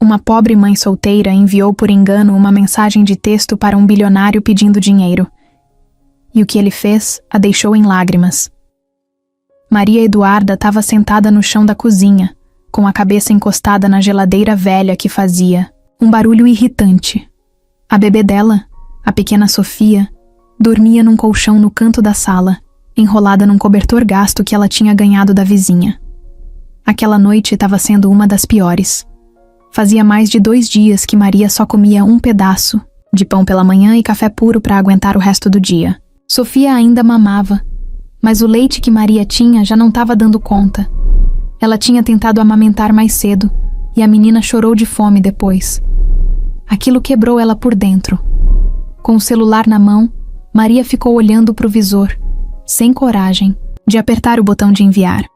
Uma pobre mãe solteira enviou por engano uma mensagem de texto para um bilionário pedindo dinheiro. E o que ele fez a deixou em lágrimas. Maria Eduarda estava sentada no chão da cozinha, com a cabeça encostada na geladeira velha que fazia um barulho irritante. A bebê dela, a pequena Sofia, dormia num colchão no canto da sala, enrolada num cobertor gasto que ela tinha ganhado da vizinha. Aquela noite estava sendo uma das piores. Fazia mais de 2 dias que Maria só comia um pedaço de pão pela manhã e café puro para aguentar o resto do dia. Sofia ainda mamava, mas o leite que Maria tinha já não estava dando conta. Ela tinha tentado amamentar mais cedo e a menina chorou de fome depois. Aquilo quebrou ela por dentro. Com o celular na mão, Maria ficou olhando para o visor, sem coragem de apertar o botão de enviar.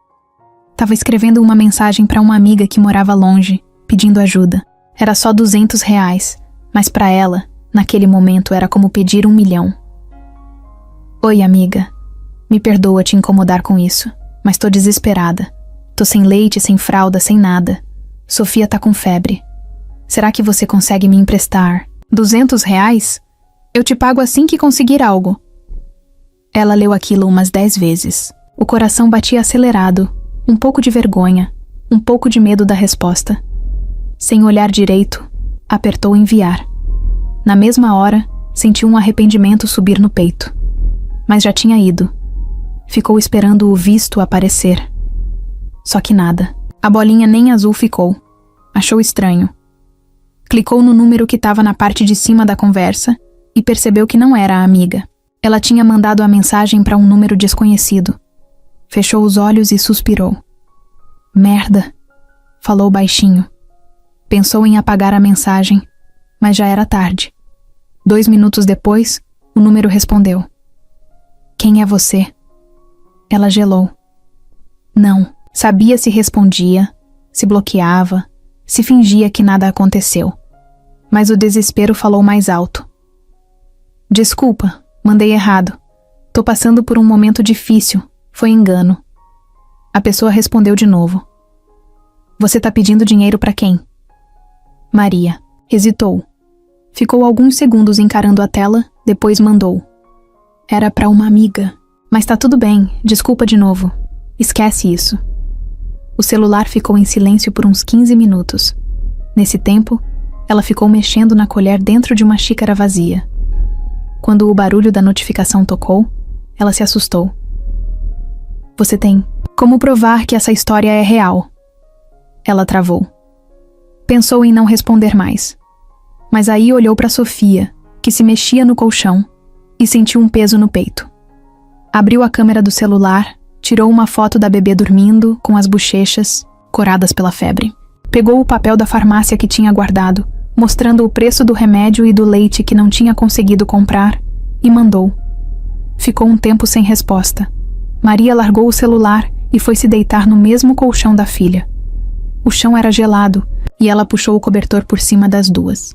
Estava escrevendo uma mensagem para uma amiga que morava longe, pedindo ajuda. Era só R$200, mas para ela, naquele momento, era como pedir 1 milhão. Oi, amiga. Me perdoa te incomodar com isso, mas tô desesperada. Tô sem leite, sem fralda, sem nada. Sofia tá com febre. Será que você consegue me emprestar R$200? Eu te pago assim que conseguir algo. Ela leu aquilo umas 10 vezes. O coração batia acelerado, um pouco de vergonha, um pouco de medo da resposta. Sem olhar direito, apertou enviar. Na mesma hora, sentiu um arrependimento subir no peito. Mas já tinha ido. Ficou esperando o visto aparecer. Só que nada. A bolinha nem azul ficou. Achou estranho. Clicou no número que estava na parte de cima da conversa e percebeu que não era a amiga. Ela tinha mandado a mensagem para um número desconhecido. Fechou os olhos e suspirou. Merda, falou baixinho. Pensou em apagar a mensagem, mas já era tarde. 2 minutos depois, o número respondeu. Quem é você? Ela gelou. Não, sabia se respondia, se bloqueava, se fingia que nada aconteceu. Mas o desespero falou mais alto. Desculpa, mandei errado. Tô passando por um momento difícil, foi engano. A pessoa respondeu de novo. Você tá pedindo dinheiro pra quem? Maria. Hesitou. Ficou alguns segundos encarando a tela, depois mandou. Era pra uma amiga. Mas tá tudo bem, desculpa de novo. Esquece isso. O celular ficou em silêncio por uns 15 minutos. Nesse tempo, ela ficou mexendo na colher dentro de uma xícara vazia. Quando o barulho da notificação tocou, ela se assustou. Você tem como provar que essa história é real? Ela travou. Pensou em não responder mais. Mas aí olhou para Sofia, que se mexia no colchão, e sentiu um peso no peito. Abriu a câmera do celular, tirou uma foto da bebê dormindo, com as bochechas coradas pela febre. Pegou o papel da farmácia que tinha guardado, mostrando o preço do remédio e do leite que não tinha conseguido comprar, e mandou. Ficou um tempo sem resposta. Maria largou o celular e foi se deitar no mesmo colchão da filha. O chão era gelado e ela puxou o cobertor por cima das duas.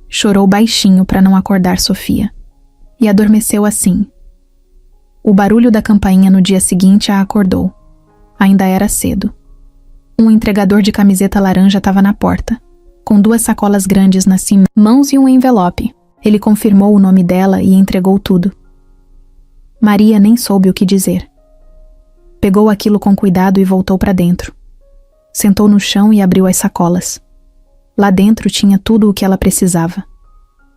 Chorou baixinho para não acordar Sofia. E adormeceu assim. O barulho da campainha no dia seguinte a acordou. Ainda era cedo. Um entregador de camiseta laranja estava na porta, com 2 sacolas grandes na cima, mãos e um envelope. Ele confirmou o nome dela e entregou tudo. Maria nem soube o que dizer. Pegou aquilo com cuidado e voltou para dentro. Sentou no chão e abriu as sacolas. Lá dentro tinha tudo o que ela precisava.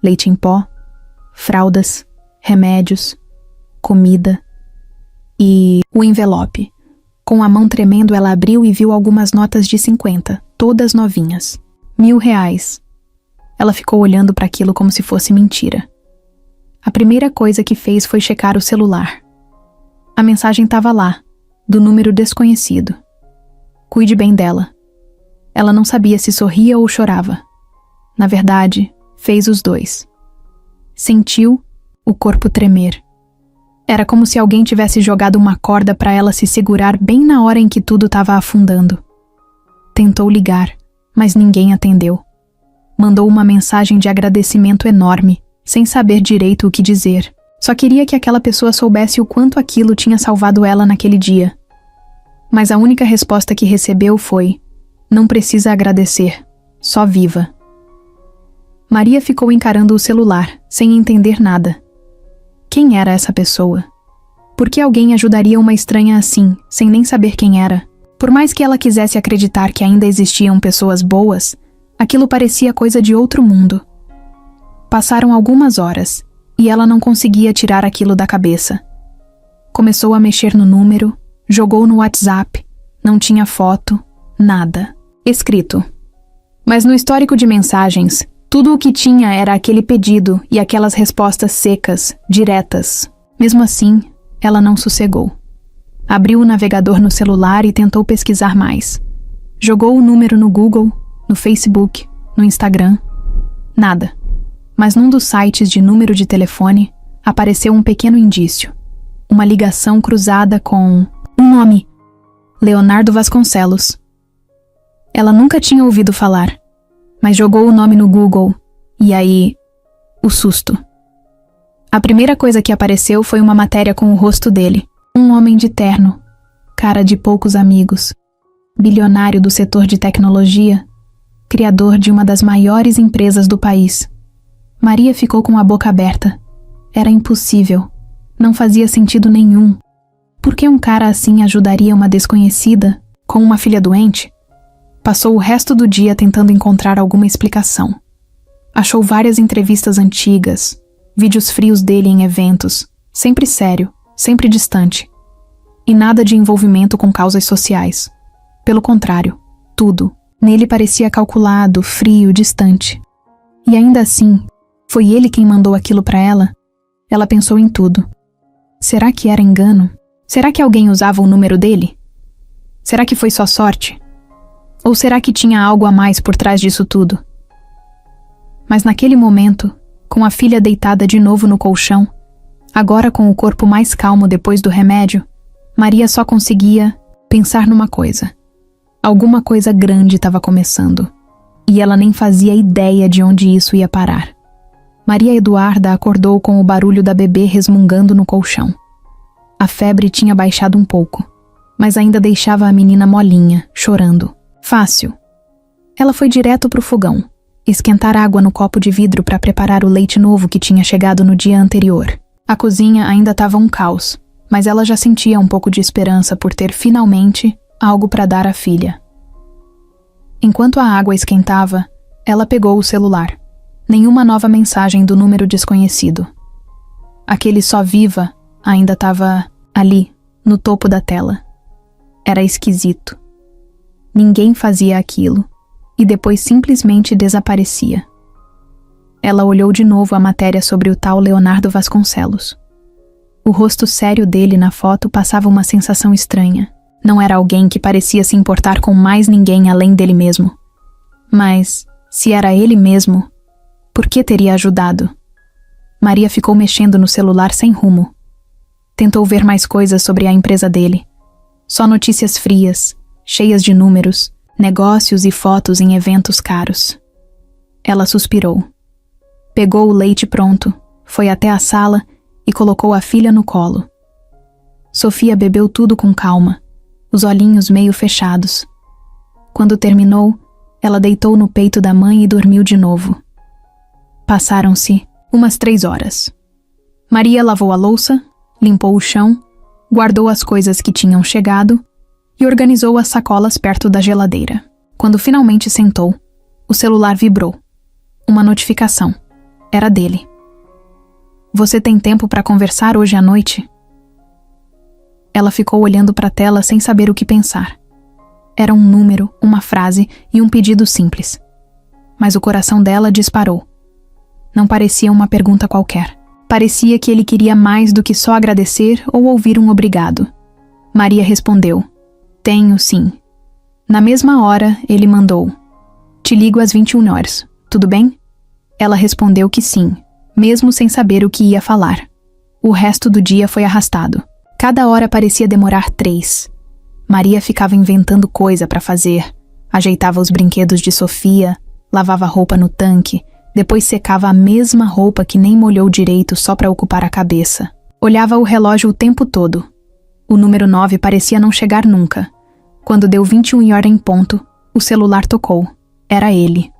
Leite em pó, fraldas, remédios, comida e o envelope. Com a mão tremendo, ela abriu e viu algumas notas de 50, todas novinhas. R$1.000. Ela ficou olhando para aquilo como se fosse mentira. A primeira coisa que fez foi checar o celular. A mensagem estava lá, do número desconhecido. Cuide bem dela. Ela não sabia se sorria ou chorava. Na verdade, fez os dois. Sentiu o corpo tremer. Era como se alguém tivesse jogado uma corda para ela se segurar bem na hora em que tudo estava afundando. Tentou ligar, mas ninguém atendeu. Mandou uma mensagem de agradecimento enorme, sem saber direito o que dizer. Só queria que aquela pessoa soubesse o quanto aquilo tinha salvado ela naquele dia. Mas a única resposta que recebeu foi: não precisa agradecer. só viva. Maria ficou encarando o celular, sem entender nada. Quem era essa pessoa? Por que alguém ajudaria uma estranha assim, sem nem saber quem era? Por mais que ela quisesse acreditar que ainda existiam pessoas boas, aquilo parecia coisa de outro mundo. Passaram algumas horas, e ela não conseguia tirar aquilo da cabeça. Começou a mexer no número, jogou no WhatsApp, não tinha foto, nada. Escrito. Mas no histórico de mensagens, tudo o que tinha era aquele pedido e aquelas respostas secas, diretas. Mesmo assim, ela não sossegou. Abriu o navegador no celular e tentou pesquisar mais. Jogou o número no Google, no Facebook, no Instagram. Nada. Mas num dos sites de número de telefone, apareceu um pequeno indício. Uma ligação cruzada com um nome. Leonardo Vasconcelos. Ela nunca tinha ouvido falar, mas jogou o nome no Google, e aí, o susto. A primeira coisa que apareceu foi uma matéria com o rosto dele. Um homem de terno, cara de poucos amigos, bilionário do setor de tecnologia, criador de uma das maiores empresas do país. Maria ficou com a boca aberta. Era impossível. Não fazia sentido nenhum. Por que um cara assim ajudaria uma desconhecida, com uma filha doente? Passou o resto do dia tentando encontrar alguma explicação. Achou várias entrevistas antigas, vídeos frios dele em eventos, sempre sério, sempre distante. E nada de envolvimento com causas sociais. Pelo contrário, tudo. Nele parecia calculado, frio, distante. E ainda assim, foi ele quem mandou aquilo para ela? Ela pensou em tudo. Será que era engano? Será que alguém usava o número dele? Será que foi só sorte? Ou será que tinha algo a mais por trás disso tudo? Mas naquele momento, com a filha deitada de novo no colchão, agora com o corpo mais calmo depois do remédio, Maria só conseguia pensar numa coisa. Alguma coisa grande estava começando, e ela nem fazia ideia de onde isso ia parar. Maria Eduarda acordou com o barulho da bebê resmungando no colchão. A febre tinha baixado um pouco, mas ainda deixava a menina molinha, chorando. Fácil. Ela foi direto pro fogão, esquentar água no copo de vidro para preparar o leite novo que tinha chegado no dia anterior. A cozinha ainda estava um caos, mas ela já sentia um pouco de esperança por ter finalmente algo para dar à filha. Enquanto a água esquentava, ela pegou o celular. Nenhuma nova mensagem do número desconhecido. Aquele só viva ainda estava ali, no topo da tela. Era esquisito. Ninguém fazia aquilo, e depois simplesmente desaparecia. Ela olhou de novo a matéria sobre o tal Leonardo Vasconcelos. O rosto sério dele na foto passava uma sensação estranha. Não era alguém que parecia se importar com mais ninguém além dele mesmo. Mas, se era ele mesmo, por que teria ajudado? Maria ficou mexendo no celular sem rumo. Tentou ver mais coisas sobre a empresa dele. Só notícias frias, cheias de números, negócios e fotos em eventos caros. Ela suspirou. Pegou o leite pronto, foi até a sala e colocou a filha no colo. Sofia bebeu tudo com calma, os olhinhos meio fechados. Quando terminou, ela deitou no peito da mãe e dormiu de novo. Passaram-se umas 3 horas. Maria lavou a louça, limpou o chão, guardou as coisas que tinham chegado e organizou as sacolas perto da geladeira. Quando finalmente sentou, o celular vibrou. Uma notificação. Era dele. Você tem tempo para conversar hoje à noite? Ela ficou olhando para a tela sem saber o que pensar. Era um número, uma frase e um pedido simples. Mas o coração dela disparou. Não parecia uma pergunta qualquer. Parecia que ele queria mais do que só agradecer ou ouvir um obrigado. Maria respondeu: Tenho, sim. Na mesma hora, ele mandou: Te ligo às 21 horas, tudo bem? Ela respondeu que sim, mesmo sem saber o que ia falar. O resto do dia foi arrastado. Cada hora parecia demorar 3. Maria ficava inventando coisa para fazer. Ajeitava os brinquedos de Sofia, lavava roupa no tanque, depois secava a mesma roupa que nem molhou direito só para ocupar a cabeça. Olhava o relógio o tempo todo. O número 9 parecia não chegar nunca. Quando deu 21 horas em ponto, o celular tocou. Era ele.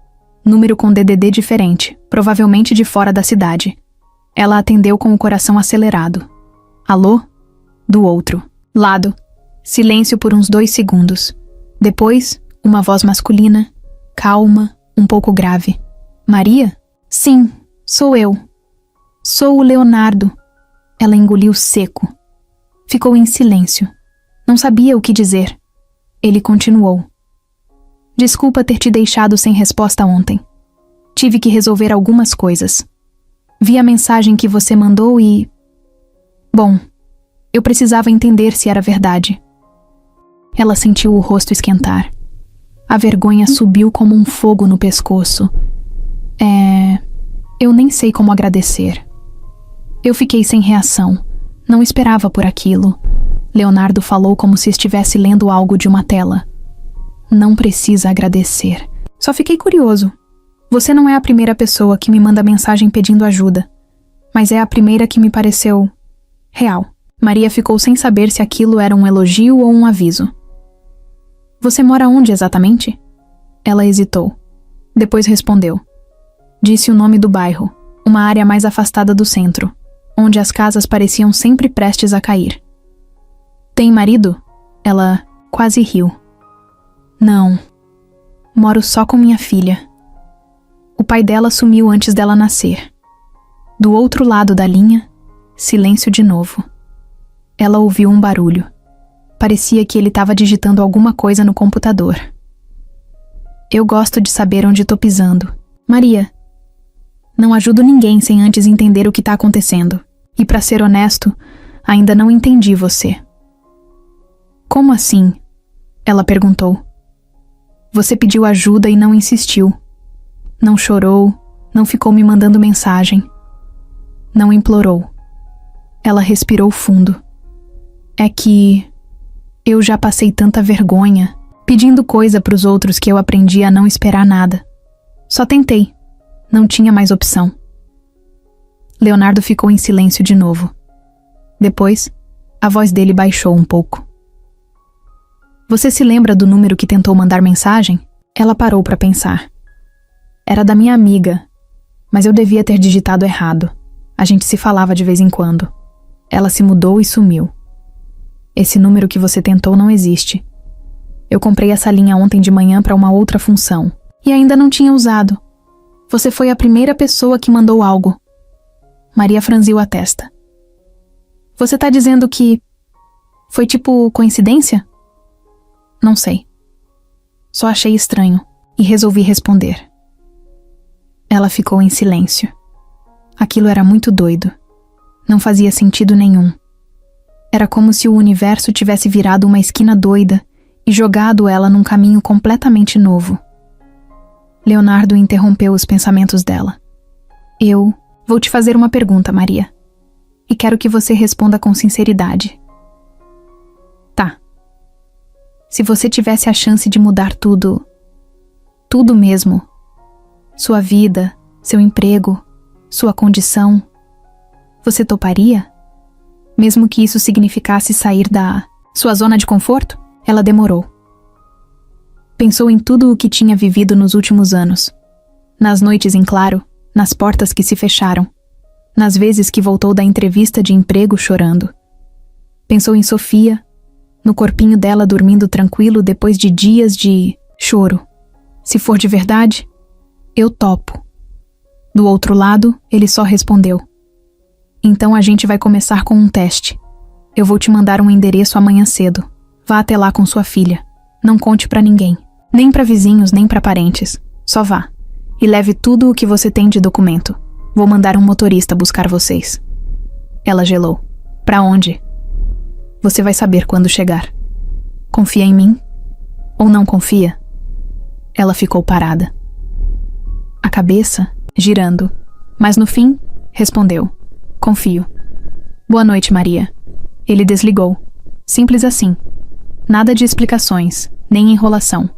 Número com DDD diferente, provavelmente de fora da cidade. Ela atendeu com o coração acelerado. Alô? Do outro lado. Silêncio por uns 2 segundos. Depois, uma voz masculina, calma, um pouco grave. Maria? Sim, sou eu. Sou o Leonardo. Ela engoliu seco. Ficou em silêncio. Não sabia o que dizer. Ele continuou. Desculpa ter te deixado sem resposta ontem. Tive que resolver algumas coisas. Vi a mensagem que você mandou e... Bom, eu precisava entender se era verdade. Ela sentiu o rosto esquentar. A vergonha subiu como um fogo no pescoço. Eu nem sei como agradecer. Eu fiquei sem reação. Não esperava por aquilo. Leonardo falou como se estivesse lendo algo de uma tela. Não precisa agradecer. Só fiquei curioso. Você não é a primeira pessoa que me manda mensagem pedindo ajuda, mas é a primeira que me pareceu real. Maria ficou sem saber se aquilo era um elogio ou um aviso. Você mora onde exatamente? Ela hesitou. Depois respondeu. Disse o nome do bairro, uma área mais afastada do centro, onde as casas pareciam sempre prestes a cair. Tem marido? Ela quase riu. Não. Moro só com minha filha. O pai dela sumiu antes dela nascer. Do outro lado da linha, silêncio de novo. Ela ouviu um barulho. Parecia que ele estava digitando alguma coisa no computador. Eu gosto de saber onde tô pisando. Maria, não ajudo ninguém sem antes entender o que tá acontecendo. E pra ser honesto, ainda não entendi você. Como assim? Ela perguntou. Você pediu ajuda e não insistiu. Não chorou, não ficou me mandando mensagem. Não implorou. Ela respirou fundo. É que eu já passei tanta vergonha, pedindo coisa pros outros que eu aprendi a não esperar nada. Só tentei. Não tinha mais opção. Leonardo ficou em silêncio de novo. Depois, a voz dele baixou um pouco. Você se lembra do número que tentou mandar mensagem? Ela parou para pensar. Era da minha amiga, mas eu devia ter digitado errado. A gente se falava de vez em quando. Ela se mudou e sumiu. Esse número que você tentou não existe. Eu comprei essa linha ontem de manhã para uma outra função. E ainda não tinha usado. Você foi a primeira pessoa que mandou algo. Maria franziu a testa. Você tá dizendo que... foi tipo coincidência? Não sei. Só achei estranho e resolvi responder. Ela ficou em silêncio. Aquilo era muito doido. Não fazia sentido nenhum. Era como se o universo tivesse virado uma esquina doida e jogado ela num caminho completamente novo. Leonardo interrompeu os pensamentos dela. Eu vou te fazer uma pergunta, Maria. E quero que você responda com sinceridade. Tá. Se você tivesse a chance de mudar tudo, tudo mesmo, sua vida, seu emprego, sua condição, você toparia? Mesmo que isso significasse sair da sua zona de conforto? Ela demorou. Pensou em tudo o que tinha vivido nos últimos anos. Nas noites em claro, nas portas que se fecharam, nas vezes que voltou da entrevista de emprego chorando. Pensou em Sofia, no corpinho dela dormindo tranquilo depois de dias de choro. Se for de verdade, eu topo. Do outro lado, ele só respondeu. Então a gente vai começar com um teste. Eu vou te mandar um endereço amanhã cedo. Vá até lá com sua filha. Não conte pra ninguém. Nem pra vizinhos, nem pra parentes. Só vá. E leve tudo o que você tem de documento. Vou mandar um motorista buscar vocês. Ela gelou. Pra onde? Você vai saber quando chegar. Confia em mim? Ou não confia? Ela ficou parada. A cabeça girando. Mas no fim, respondeu. Confio. Boa noite, Maria. Ele desligou. Simples assim. Nada de explicações, nem enrolação.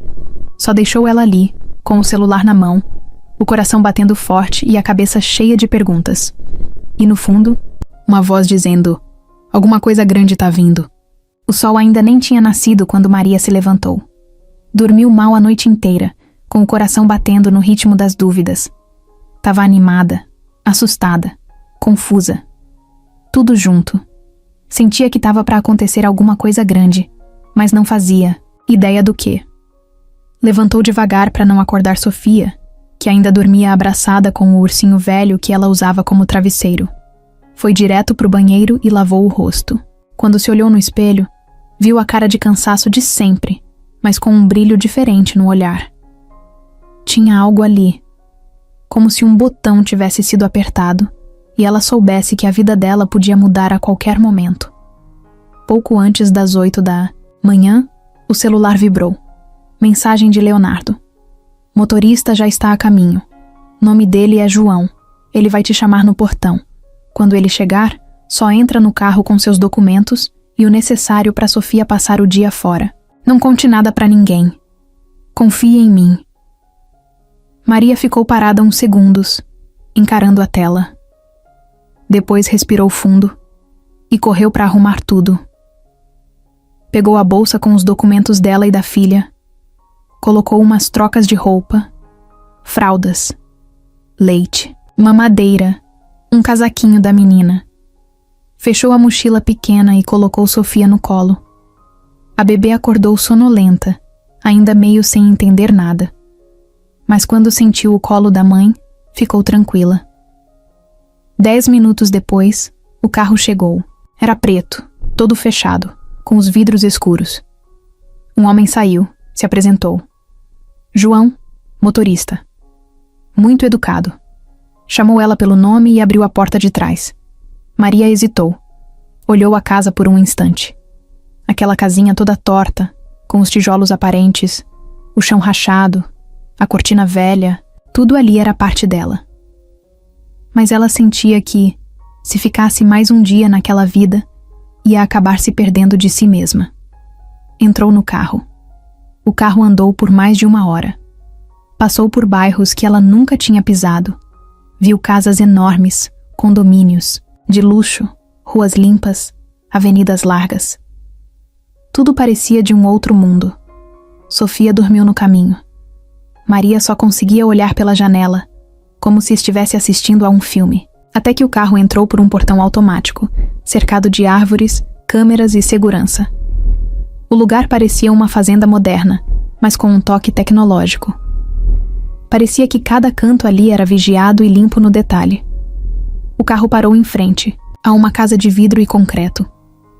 Só deixou ela ali, com o celular na mão, o coração batendo forte e a cabeça cheia de perguntas. E no fundo, uma voz dizendo: alguma coisa grande tá vindo. O sol ainda nem tinha nascido quando Maria se levantou. Dormiu mal a noite inteira, com o coração batendo no ritmo das dúvidas. Tava animada, assustada, confusa. Tudo junto. Sentia que tava para acontecer alguma coisa grande, mas não fazia ideia do quê. Levantou devagar para não acordar Sofia, que ainda dormia abraçada com o ursinho velho que ela usava como travesseiro. Foi direto pro banheiro e lavou o rosto. Quando se olhou no espelho, viu a cara de cansaço de sempre, mas com um brilho diferente no olhar. Tinha algo ali, como se um botão tivesse sido apertado e ela soubesse que a vida dela podia mudar a qualquer momento. Pouco antes das 8 da manhã, o celular vibrou. Mensagem de Leonardo. Motorista já está a caminho. Nome dele é João. Ele vai te chamar no portão. Quando ele chegar, só entra no carro com seus documentos e o necessário para Sofia passar o dia fora. Não conte nada para ninguém. Confie em mim. Maria ficou parada uns segundos, encarando a tela. Depois respirou fundo e correu para arrumar tudo. Pegou a bolsa com os documentos dela e da filha, colocou umas trocas de roupa, fraldas, leite, mamadeira, um casaquinho da menina. Fechou a mochila pequena e colocou Sofia no colo. A bebê acordou sonolenta, ainda meio sem entender nada. Mas quando sentiu o colo da mãe, ficou tranquila. 10 minutos depois, o carro chegou. Era preto, todo fechado, com os vidros escuros. Um homem saiu, se apresentou. João, motorista. Muito educado. Chamou ela pelo nome e abriu a porta de trás. Maria hesitou. Olhou a casa por um instante. Aquela casinha toda torta, com os tijolos aparentes, o chão rachado, a cortina velha, tudo ali era parte dela. Mas ela sentia que, se ficasse mais um dia naquela vida, ia acabar se perdendo de si mesma. Entrou no carro. O carro andou por mais de 1 hora. Passou por bairros que ela nunca tinha pisado. Viu casas enormes, condomínios, de luxo, ruas limpas, avenidas largas. Tudo parecia de um outro mundo. Sofia dormiu no caminho. Maria só conseguia olhar pela janela, como se estivesse assistindo a um filme, até que o carro entrou por um portão automático, cercado de árvores, câmeras e segurança. O lugar parecia uma fazenda moderna, mas com um toque tecnológico. Parecia que cada canto ali era vigiado e limpo no detalhe. O carro parou em frente, a uma casa de vidro e concreto.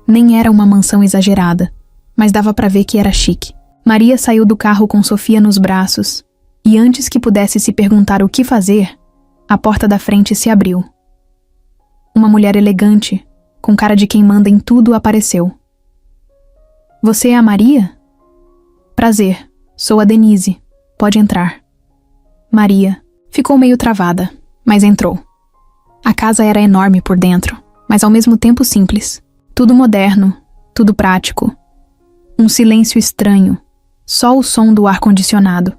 Nem era uma mansão exagerada, mas dava para ver que era chique. Maria saiu do carro com Sofia nos braços, e antes que pudesse se perguntar o que fazer, a porta da frente se abriu. Uma mulher elegante, com cara de quem manda em tudo, apareceu. Você é a Maria? Prazer, sou a Denise. Pode entrar. Maria ficou meio travada, mas entrou. A casa era enorme por dentro, mas ao mesmo tempo simples. Tudo moderno, tudo prático. Um silêncio estranho, só o som do ar-condicionado.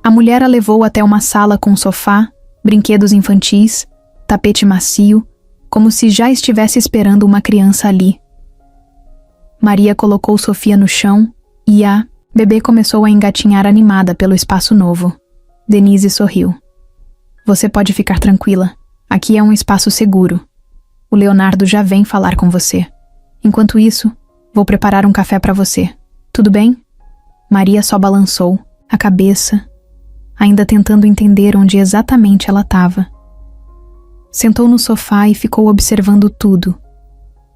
A mulher a levou até uma sala com sofá, brinquedos infantis, tapete macio, como se já estivesse esperando uma criança ali. Maria colocou Sofia no chão e a bebê começou a engatinhar animada pelo espaço novo. Denise sorriu. Você pode ficar tranquila. Aqui é um espaço seguro. O Leonardo já vem falar com você. Enquanto isso, vou preparar um café para você. Tudo bem? Maria só balançou a cabeça, ainda tentando entender onde exatamente ela estava. Sentou no sofá e ficou observando tudo.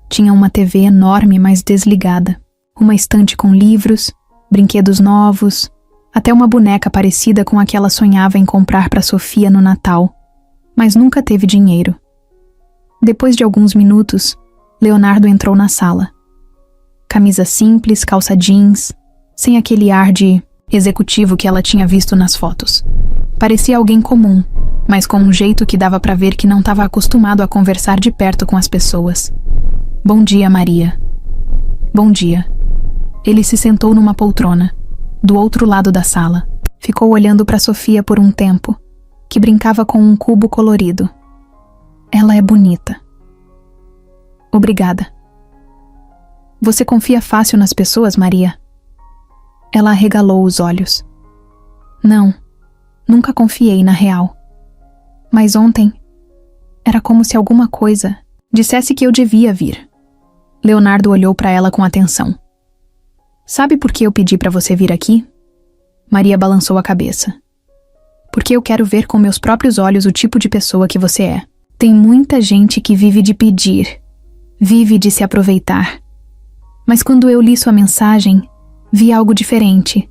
Tinha uma TV enorme, mas desligada. Uma estante com livros, brinquedos novos, até uma boneca parecida com a que ela sonhava em comprar para Sofia no Natal, mas nunca teve dinheiro. Depois de alguns minutos, Leonardo entrou na sala. Camisa simples, calça jeans, sem aquele ar de executivo que ela tinha visto nas fotos. Parecia alguém comum, mas com um jeito que dava para ver que não estava acostumado a conversar de perto com as pessoas. Bom dia, Maria. Bom dia. Ele se sentou numa poltrona, do outro lado da sala. Ficou olhando para Sofia por um tempo, que brincava com um cubo colorido. Ela é bonita. Obrigada. Você confia fácil nas pessoas, Maria? Ela arregalou os olhos. Não, nunca confiei na real. Mas ontem, era como se alguma coisa dissesse que eu devia vir. Leonardo olhou para ela com atenção. Sabe por que eu pedi para você vir aqui? Maria balançou a cabeça. Porque eu quero ver com meus próprios olhos o tipo de pessoa que você é. Tem muita gente que vive de pedir, vive de se aproveitar. Mas quando eu li sua mensagem, vi algo diferente.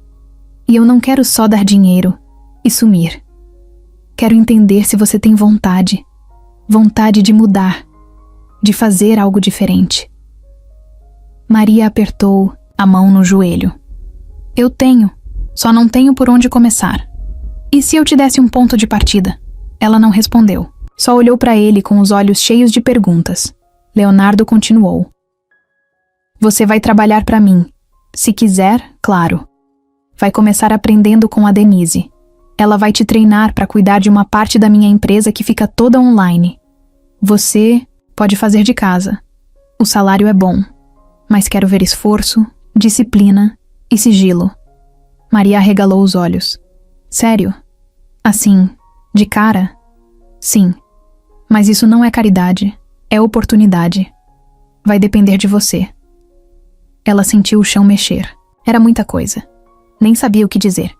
E eu não quero só dar dinheiro e sumir. Quero entender se você tem vontade de mudar, de fazer algo diferente. Maria apertou a mão no joelho. Eu tenho, só não tenho por onde começar. E se eu te desse um ponto de partida? Ela não respondeu, só olhou para ele com os olhos cheios de perguntas. Leonardo continuou. Você vai trabalhar para mim. Se quiser, claro. Vai começar aprendendo com a Denise. Ela vai te treinar para cuidar de uma parte da minha empresa que fica toda online. Você pode fazer de casa. O salário é bom, mas quero ver esforço, disciplina e sigilo. Maria arregalou os olhos. Sério? Assim, de cara? Sim. Mas isso não é caridade, é oportunidade. Vai depender de você. Ela sentiu o chão mexer. Era muita coisa. Nem sabia o que dizer.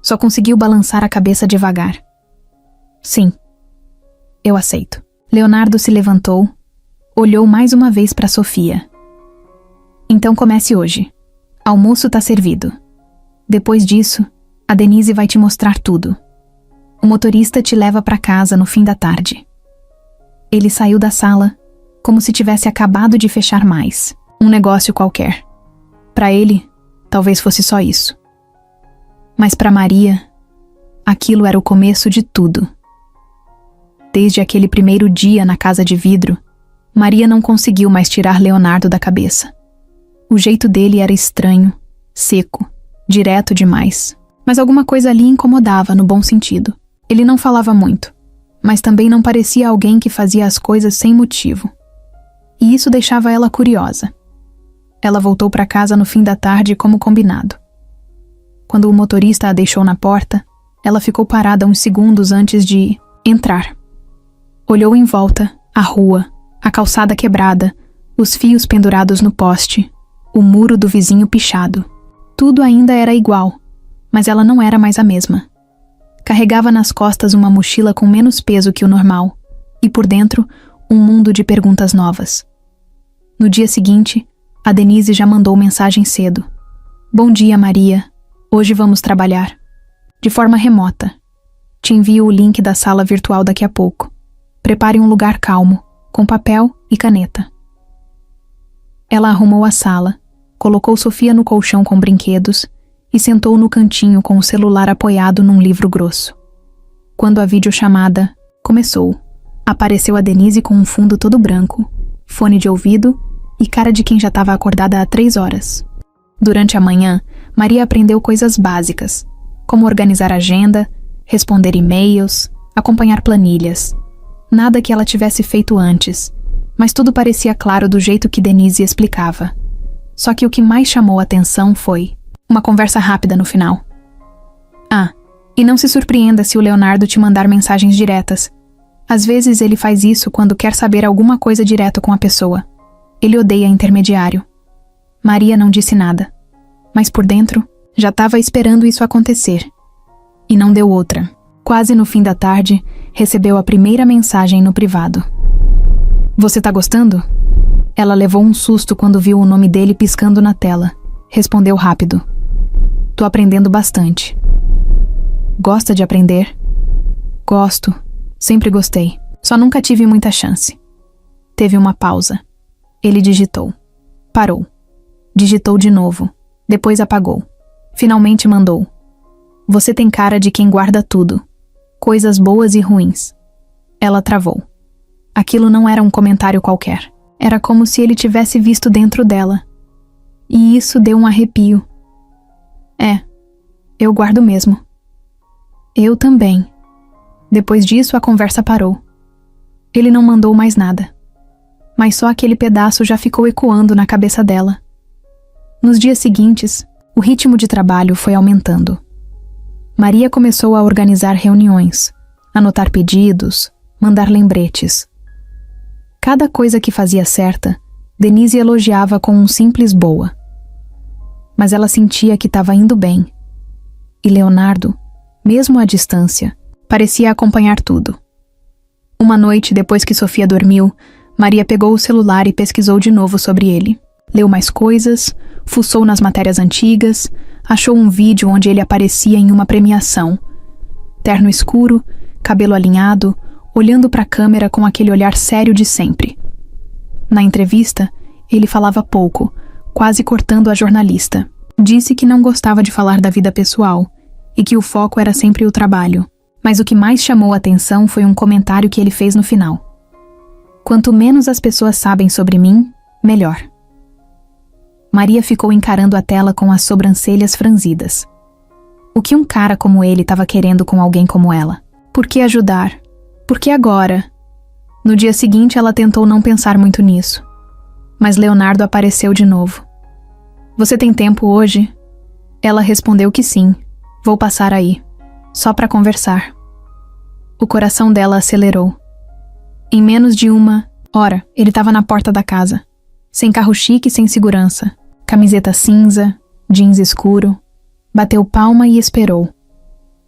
Só conseguiu balançar a cabeça devagar. Sim. Eu aceito. Leonardo se levantou, olhou mais uma vez para Sofia. Então comece hoje. Almoço tá servido. Depois disso, a Denise vai te mostrar tudo. O motorista te leva para casa no fim da tarde. Ele saiu da sala, como se tivesse acabado de fechar mais. Um negócio qualquer. Para ele, talvez fosse só isso. Mas para Maria, aquilo era o começo de tudo. Desde aquele primeiro dia na casa de vidro, Maria não conseguiu mais tirar Leonardo da cabeça. O jeito dele era estranho, seco, direto demais. Mas alguma coisa ali incomodava no bom sentido. Ele não falava muito, mas também não parecia alguém que fazia as coisas sem motivo. E isso deixava ela curiosa. Ela voltou para casa no fim da tarde como combinado. Quando o motorista a deixou na porta, ela ficou parada uns segundos antes de entrar. Olhou em volta, a rua, a calçada quebrada, os fios pendurados no poste, o muro do vizinho pichado. Tudo ainda era igual, mas ela não era mais a mesma. Carregava nas costas uma mochila com menos peso que o normal, e por dentro, um mundo de perguntas novas. No dia seguinte, a Denise já mandou mensagem cedo. Bom dia, Maria. Hoje vamos trabalhar. De forma remota. Te envio o link da sala virtual daqui a pouco. Prepare um lugar calmo, com papel e caneta. Ela arrumou a sala, colocou Sofia no colchão com brinquedos e sentou no cantinho com o celular apoiado num livro grosso. Quando a videochamada começou, apareceu a Denise com um fundo todo branco, fone de ouvido e cara de quem já estava acordada há 3 horas. Durante a manhã, Maria aprendeu coisas básicas, como organizar a agenda, responder e-mails, acompanhar planilhas. Nada que ela tivesse feito antes, mas tudo parecia claro do jeito que Denise explicava. Só que o que mais chamou a atenção foi uma conversa rápida no final. Ah, e não se surpreenda se o Leonardo te mandar mensagens diretas. Às vezes ele faz isso quando quer saber alguma coisa direto com a pessoa. Ele odeia intermediário. Maria não disse nada, mas por dentro já estava esperando isso acontecer. E não deu outra. Quase no fim da tarde, recebeu a primeira mensagem no privado. Você tá gostando? Ela levou um susto quando viu o nome dele piscando na tela. Respondeu rápido. Tô aprendendo bastante. Gosta de aprender? Gosto. Sempre gostei. Só nunca tive muita chance. Teve uma pausa. Ele digitou. Parou. Digitou de novo. Depois apagou. Finalmente mandou. Você tem cara de quem guarda tudo. Coisas boas e ruins. Ela travou. Aquilo não era um comentário qualquer. Era como se ele tivesse visto dentro dela. E isso deu um arrepio. É, eu guardo mesmo. Eu também. Depois disso, a conversa parou. Ele não mandou mais nada. Mas só aquele pedaço já ficou ecoando na cabeça dela. Nos dias seguintes, o ritmo de trabalho foi aumentando. Maria começou a organizar reuniões, anotar pedidos, mandar lembretes. Cada coisa que fazia certa, Denise elogiava com um simples boa. Mas ela sentia que estava indo bem. E Leonardo, mesmo à distância, parecia acompanhar tudo. Uma noite, depois que Sofia dormiu, Maria pegou o celular e pesquisou de novo sobre ele. Leu mais coisas, fuçou nas matérias antigas, achou um vídeo onde ele aparecia em uma premiação. Terno escuro, cabelo alinhado, olhando para a câmera com aquele olhar sério de sempre. Na entrevista, ele falava pouco, quase cortando a jornalista. Disse que não gostava de falar da vida pessoal e que o foco era sempre o trabalho. Mas o que mais chamou a atenção foi um comentário que ele fez no final. Quanto menos as pessoas sabem sobre mim, melhor. Maria ficou encarando a tela com as sobrancelhas franzidas. O que um cara como ele estava querendo com alguém como ela? Por que ajudar? Por que agora? No dia seguinte, ela tentou não pensar muito nisso. Mas Leonardo apareceu de novo. Você tem tempo hoje? Ela respondeu que sim. Vou passar aí. Só para conversar. O coração dela acelerou. Em menos de uma hora, ele estava na porta da casa. Sem carro chique e sem segurança. Camiseta cinza, jeans escuro. Bateu palma e esperou.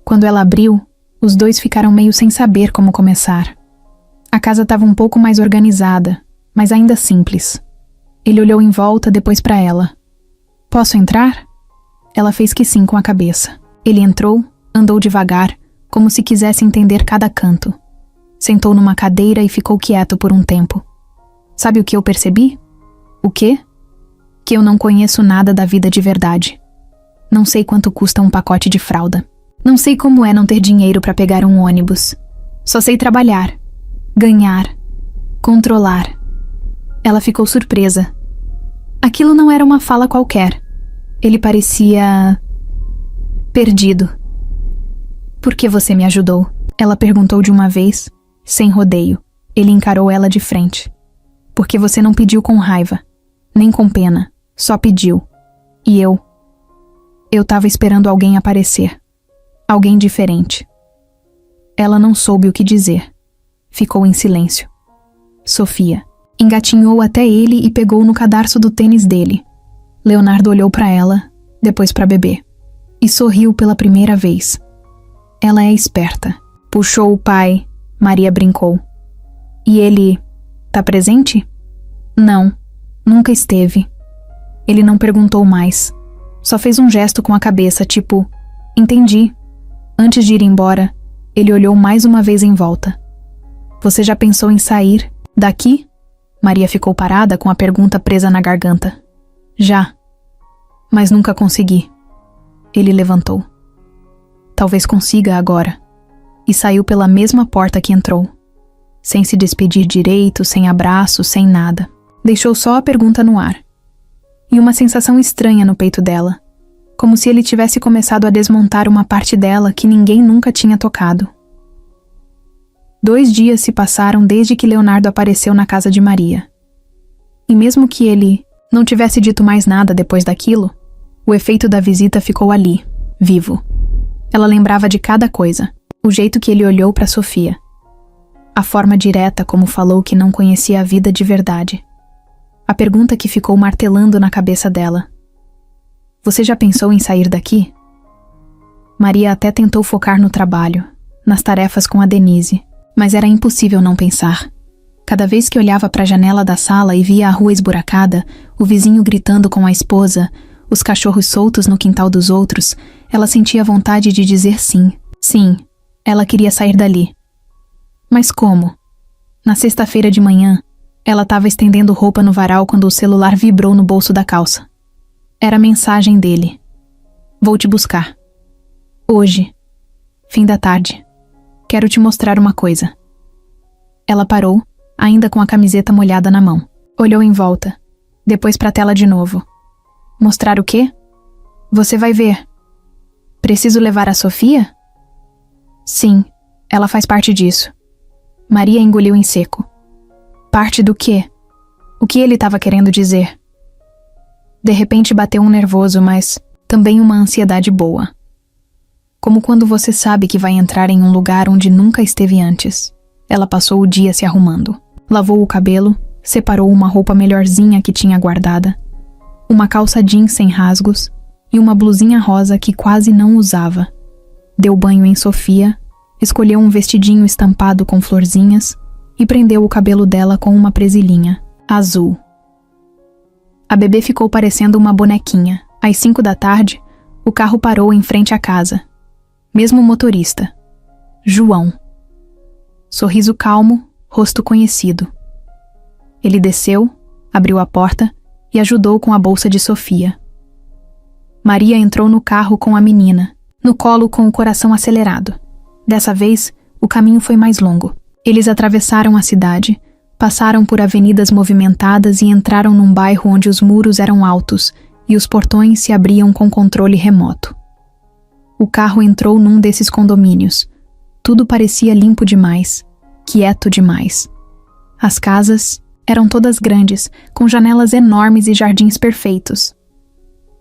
Quando ela abriu, os dois ficaram meio sem saber como começar. A casa estava um pouco mais organizada, mas ainda simples. Ele olhou em volta, depois para ela. Posso entrar? Ela fez que sim com a cabeça. Ele entrou, andou devagar, como se quisesse entender cada canto. Sentou numa cadeira e ficou quieto por um tempo. Sabe o que eu percebi? O quê? Que eu não conheço nada da vida de verdade. Não sei quanto custa um pacote de fralda. Não sei como é não ter dinheiro para pegar um ônibus. Só sei trabalhar, ganhar, controlar. Ela ficou surpresa. Aquilo não era uma fala qualquer. Ele parecia perdido. Por que você me ajudou? Ela perguntou de uma vez, sem rodeio. Ele encarou ela de frente. Porque você não pediu com raiva, nem com pena, só pediu. E eu tava esperando alguém aparecer. Alguém diferente. Ela não soube o que dizer. Ficou em silêncio. Sofia engatinhou até ele e pegou no cadarço do tênis dele. Leonardo olhou para ela, depois para bebê. E sorriu pela primeira vez. Ela é esperta. Puxou o pai, Maria brincou. E ele tá presente? Não, nunca esteve. Ele não perguntou mais. Só fez um gesto com a cabeça, tipo, entendi. Antes de ir embora, ele olhou mais uma vez em volta. Você já pensou em sair daqui? Maria ficou parada com a pergunta presa na garganta. Já. Mas nunca consegui. Ele levantou. Talvez consiga agora. E saiu pela mesma porta que entrou. Sem se despedir direito, sem abraço, sem nada. Deixou só a pergunta no ar. E uma sensação estranha no peito dela. Como se ele tivesse começado a desmontar uma parte dela que ninguém nunca tinha tocado. 2 dias se passaram desde que Leonardo apareceu na casa de Maria. E mesmo que ele não tivesse dito mais nada depois daquilo, o efeito da visita ficou ali, vivo. Ela lembrava de cada coisa, o jeito que ele olhou para Sofia, a forma direta como falou que não conhecia a vida de verdade, a pergunta que ficou martelando na cabeça dela. Você já pensou em sair daqui? Maria até tentou focar no trabalho, nas tarefas com a Denise, mas era impossível não pensar. Cada vez que olhava para a janela da sala e via a rua esburacada, o vizinho gritando com a esposa, os cachorros soltos no quintal dos outros, ela sentia vontade de dizer sim. Sim, ela queria sair dali. Mas como? Na sexta-feira de manhã, ela estava estendendo roupa no varal quando o celular vibrou no bolso da calça. Era a mensagem dele. Vou te buscar. Hoje. Fim da tarde. Quero te mostrar uma coisa. Ela parou, ainda com a camiseta molhada na mão. Olhou em volta. Depois para a tela de novo. Mostrar o quê? Você vai ver. Preciso levar a Sofia? Sim, ela faz parte disso. Maria engoliu em seco. Parte do quê? O que ele estava querendo dizer? De repente bateu um nervoso, mas também uma ansiedade boa. como quando você sabe que vai entrar em um lugar onde nunca esteve antes. Ela passou o dia se arrumando. Lavou o cabelo, separou uma roupa melhorzinha que tinha guardada, uma calça jeans sem rasgos e uma blusinha rosa que quase não usava. Deu banho em Sofia, escolheu um vestidinho estampado com florzinhas e prendeu o cabelo dela com uma presilhinha, azul. A bebê ficou parecendo uma bonequinha. Às 5 da tarde, o carro parou em frente à casa. Mesmo motorista. João. Sorriso calmo, rosto conhecido. Ele desceu, abriu a porta e ajudou com a bolsa de Sofia. Maria entrou no carro com a menina, no colo com o coração acelerado. Dessa vez, o caminho foi mais longo. Eles atravessaram a cidade, passaram por avenidas movimentadas e entraram num bairro onde os muros eram altos e os portões se abriam com controle remoto. O carro entrou num desses condomínios. Tudo parecia limpo demais, quieto demais. As casas eram todas grandes, com janelas enormes e jardins perfeitos.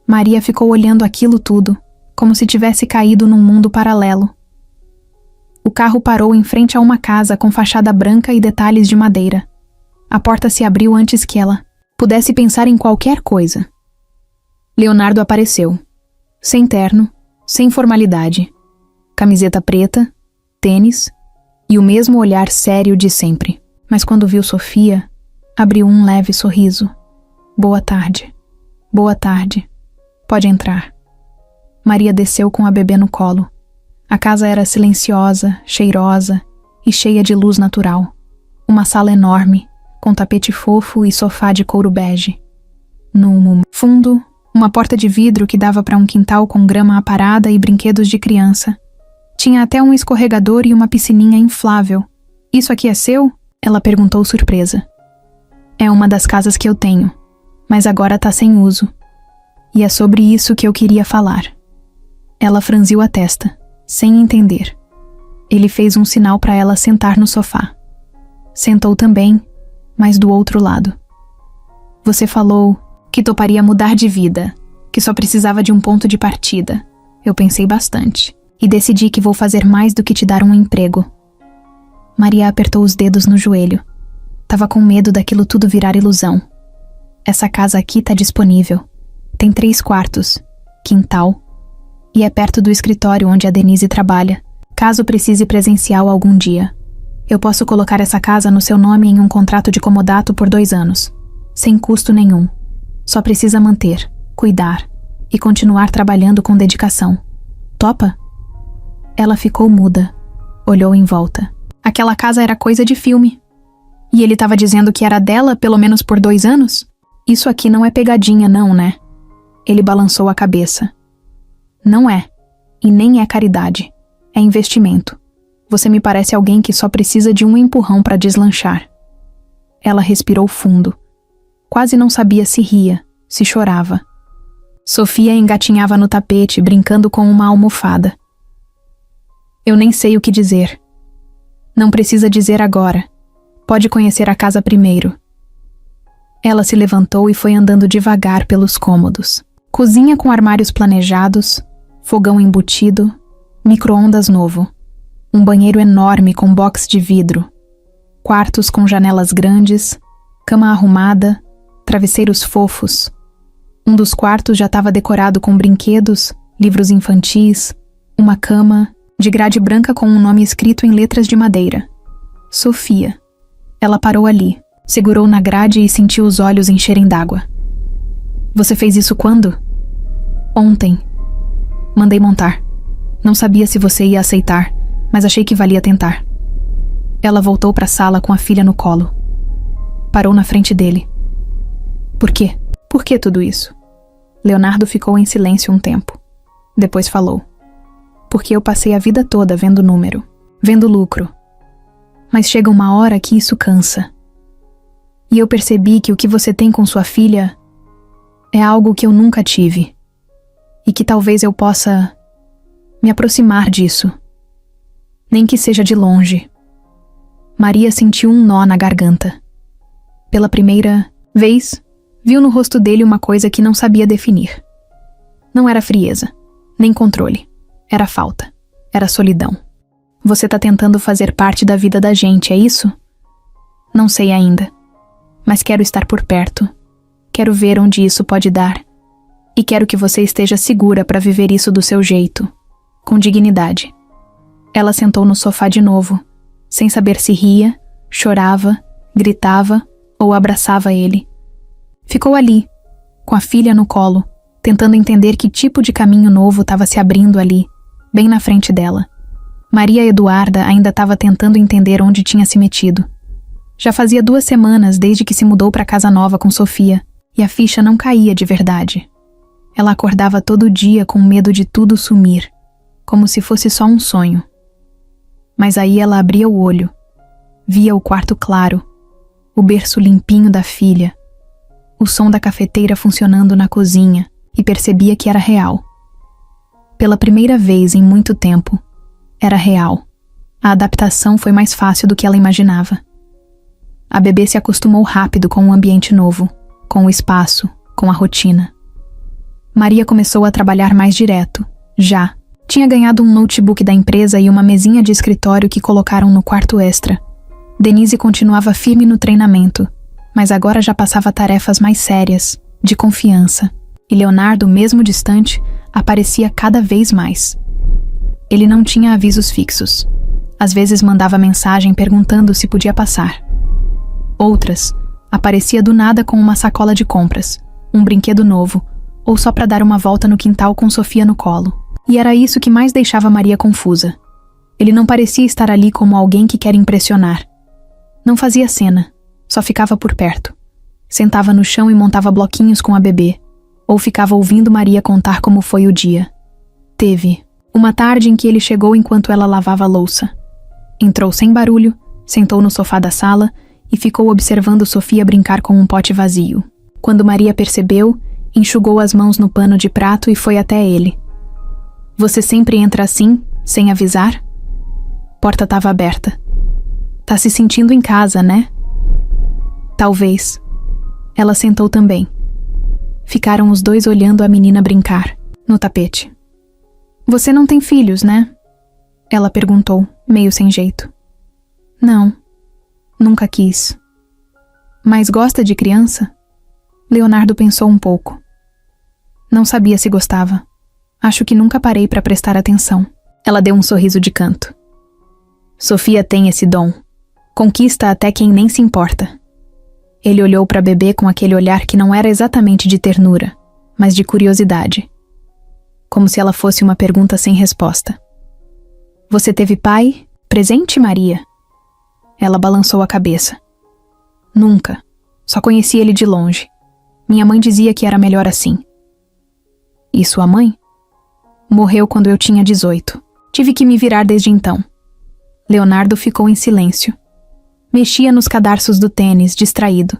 Maria ficou olhando aquilo tudo, como se tivesse caído num mundo paralelo. O carro parou em frente a uma casa com fachada branca e detalhes de madeira. A porta se abriu antes que ela pudesse pensar em qualquer coisa. Leonardo apareceu. Sem terno, sem formalidade. Camiseta preta, tênis e o mesmo olhar sério de sempre. Mas quando viu Sofia, abriu um leve sorriso. Boa tarde. Boa tarde. Pode entrar. Maria desceu com a bebê no colo. A casa era silenciosa, cheirosa e cheia de luz natural. Uma sala enorme, com tapete fofo e sofá de couro bege. No fundo, uma porta de vidro que dava para um quintal com grama aparada e brinquedos de criança. Tinha até um escorregador e uma piscininha inflável. Isso aqui é seu? Ela perguntou surpresa. É uma das casas que eu tenho, mas agora tá sem uso. E é sobre isso que eu queria falar. Ela franziu a testa, sem entender. Ele fez um sinal para ela sentar no sofá. Sentou também, mas do outro lado. Você falou que toparia mudar de vida, que só precisava de um ponto de partida. Eu pensei bastante e decidi que vou fazer mais do que te dar um emprego. Maria apertou os dedos no joelho. Tava com medo daquilo tudo virar ilusão. Essa casa aqui tá disponível. Tem 3 quartos, quintal, e é perto do escritório onde a Denise trabalha, caso precise presencial algum dia. Eu posso colocar essa casa no seu nome em um contrato de comodato por 2 anos, sem custo nenhum. Só precisa manter, cuidar e continuar trabalhando com dedicação. Topa? Ela ficou muda, olhou em volta. Aquela casa era coisa de filme. E ele estava dizendo que era dela pelo menos por 2 anos? Isso aqui não é pegadinha não, né? Ele balançou a cabeça. Não é. E nem é caridade. É investimento. Você me parece alguém que só precisa de um empurrão para deslanchar. Ela respirou fundo. Quase não sabia se ria, se chorava. Sofia engatinhava no tapete, brincando com uma almofada. Eu nem sei o que dizer. Não precisa dizer agora. Pode conhecer a casa primeiro. Ela se levantou e foi andando devagar pelos cômodos. Cozinha com armários planejados, fogão embutido, micro-ondas novo. Um banheiro enorme com box de vidro. Quartos com janelas grandes, cama arrumada, travesseiros fofos. Um dos quartos já estava decorado com brinquedos, livros infantis, uma cama de grade branca com um nome escrito em letras de madeira. Sofia. Ela parou ali, segurou na grade e sentiu os olhos encherem d'água. Você fez isso quando? Ontem. Mandei montar. Não sabia se você ia aceitar, mas achei que valia tentar. Ela voltou para a sala com a filha no colo. Parou na frente dele. Por quê? Por que tudo isso? Leonardo ficou em silêncio um tempo. Depois falou. Porque eu passei a vida toda vendo número, vendo lucro. Mas chega uma hora que isso cansa. E eu percebi que o que você tem com sua filha é algo que eu nunca tive. E que talvez eu possa me aproximar disso. Nem que seja de longe. Maria sentiu um nó na garganta. Pela primeira vez, viu no rosto dele uma coisa que não sabia definir. Não era frieza, nem controle. Era falta. Era solidão. Você tá tentando fazer parte da vida da gente, é isso? Não sei ainda. Mas quero estar por perto. Quero ver onde isso pode dar. E quero que você esteja segura para viver isso do seu jeito. Com dignidade. Ela sentou no sofá de novo, sem saber se ria, chorava, gritava ou abraçava ele. Ficou ali, com a filha no colo, tentando entender que tipo de caminho novo estava se abrindo ali, bem na frente dela. Maria Eduarda ainda estava tentando entender onde tinha se metido. Já fazia 2 semanas desde que se mudou para casa nova com Sofia, e a ficha não caía de verdade. Ela acordava todo dia com medo de tudo sumir, como se fosse só um sonho. Mas aí ela abria o olho, via o quarto claro, o berço limpinho da filha, o som da cafeteira funcionando na cozinha e percebia que era real. Pela primeira vez em muito tempo, era real. A adaptação foi mais fácil do que ela imaginava. A bebê se acostumou rápido com o ambiente novo, com o espaço, com a rotina. Maria começou a trabalhar mais direto, já. Tinha ganhado um notebook da empresa e uma mesinha de escritório que colocaram no quarto extra. Denise continuava firme no treinamento, mas agora já passava tarefas mais sérias, de confiança. E Leonardo, mesmo distante, aparecia cada vez mais. Ele não tinha avisos fixos. Às vezes mandava mensagem perguntando se podia passar. Outras, aparecia do nada com uma sacola de compras, um brinquedo novo, ou só para dar uma volta no quintal com Sofia no colo. E era isso que mais deixava Maria confusa. Ele não parecia estar ali como alguém que quer impressionar. Não fazia cena, só ficava por perto. Sentava no chão e montava bloquinhos com a bebê, ou ficava ouvindo Maria contar como foi o dia. Teve uma tarde em que ele chegou enquanto ela lavava a louça. Entrou sem barulho, sentou no sofá da sala e ficou observando Sofia brincar com um pote vazio. Quando Maria percebeu, enxugou as mãos no pano de prato e foi até ele. Você sempre entra assim, sem avisar? Porta estava aberta. Tá se sentindo em casa, né? Talvez. Ela sentou também. Ficaram os dois olhando a menina brincar, no tapete. Você não tem filhos, né? Ela perguntou, meio sem jeito. Não. Nunca quis. Mas gosta de criança? Leonardo pensou um pouco. Não sabia se gostava. Acho que nunca parei para prestar atenção. Ela deu um sorriso de canto. Sofia tem esse dom. Conquista até quem nem se importa. Ele olhou para a bebê com aquele olhar que não era exatamente de ternura, mas de curiosidade. Como se ela fosse uma pergunta sem resposta. Você teve pai? Presente, Maria? Ela balançou a cabeça. Nunca. Só conheci ele de longe. Minha mãe dizia que era melhor assim. E sua mãe? Morreu quando eu tinha 18. Tive que me virar desde então. Leonardo ficou em silêncio. Mexia nos cadarços do tênis, distraído.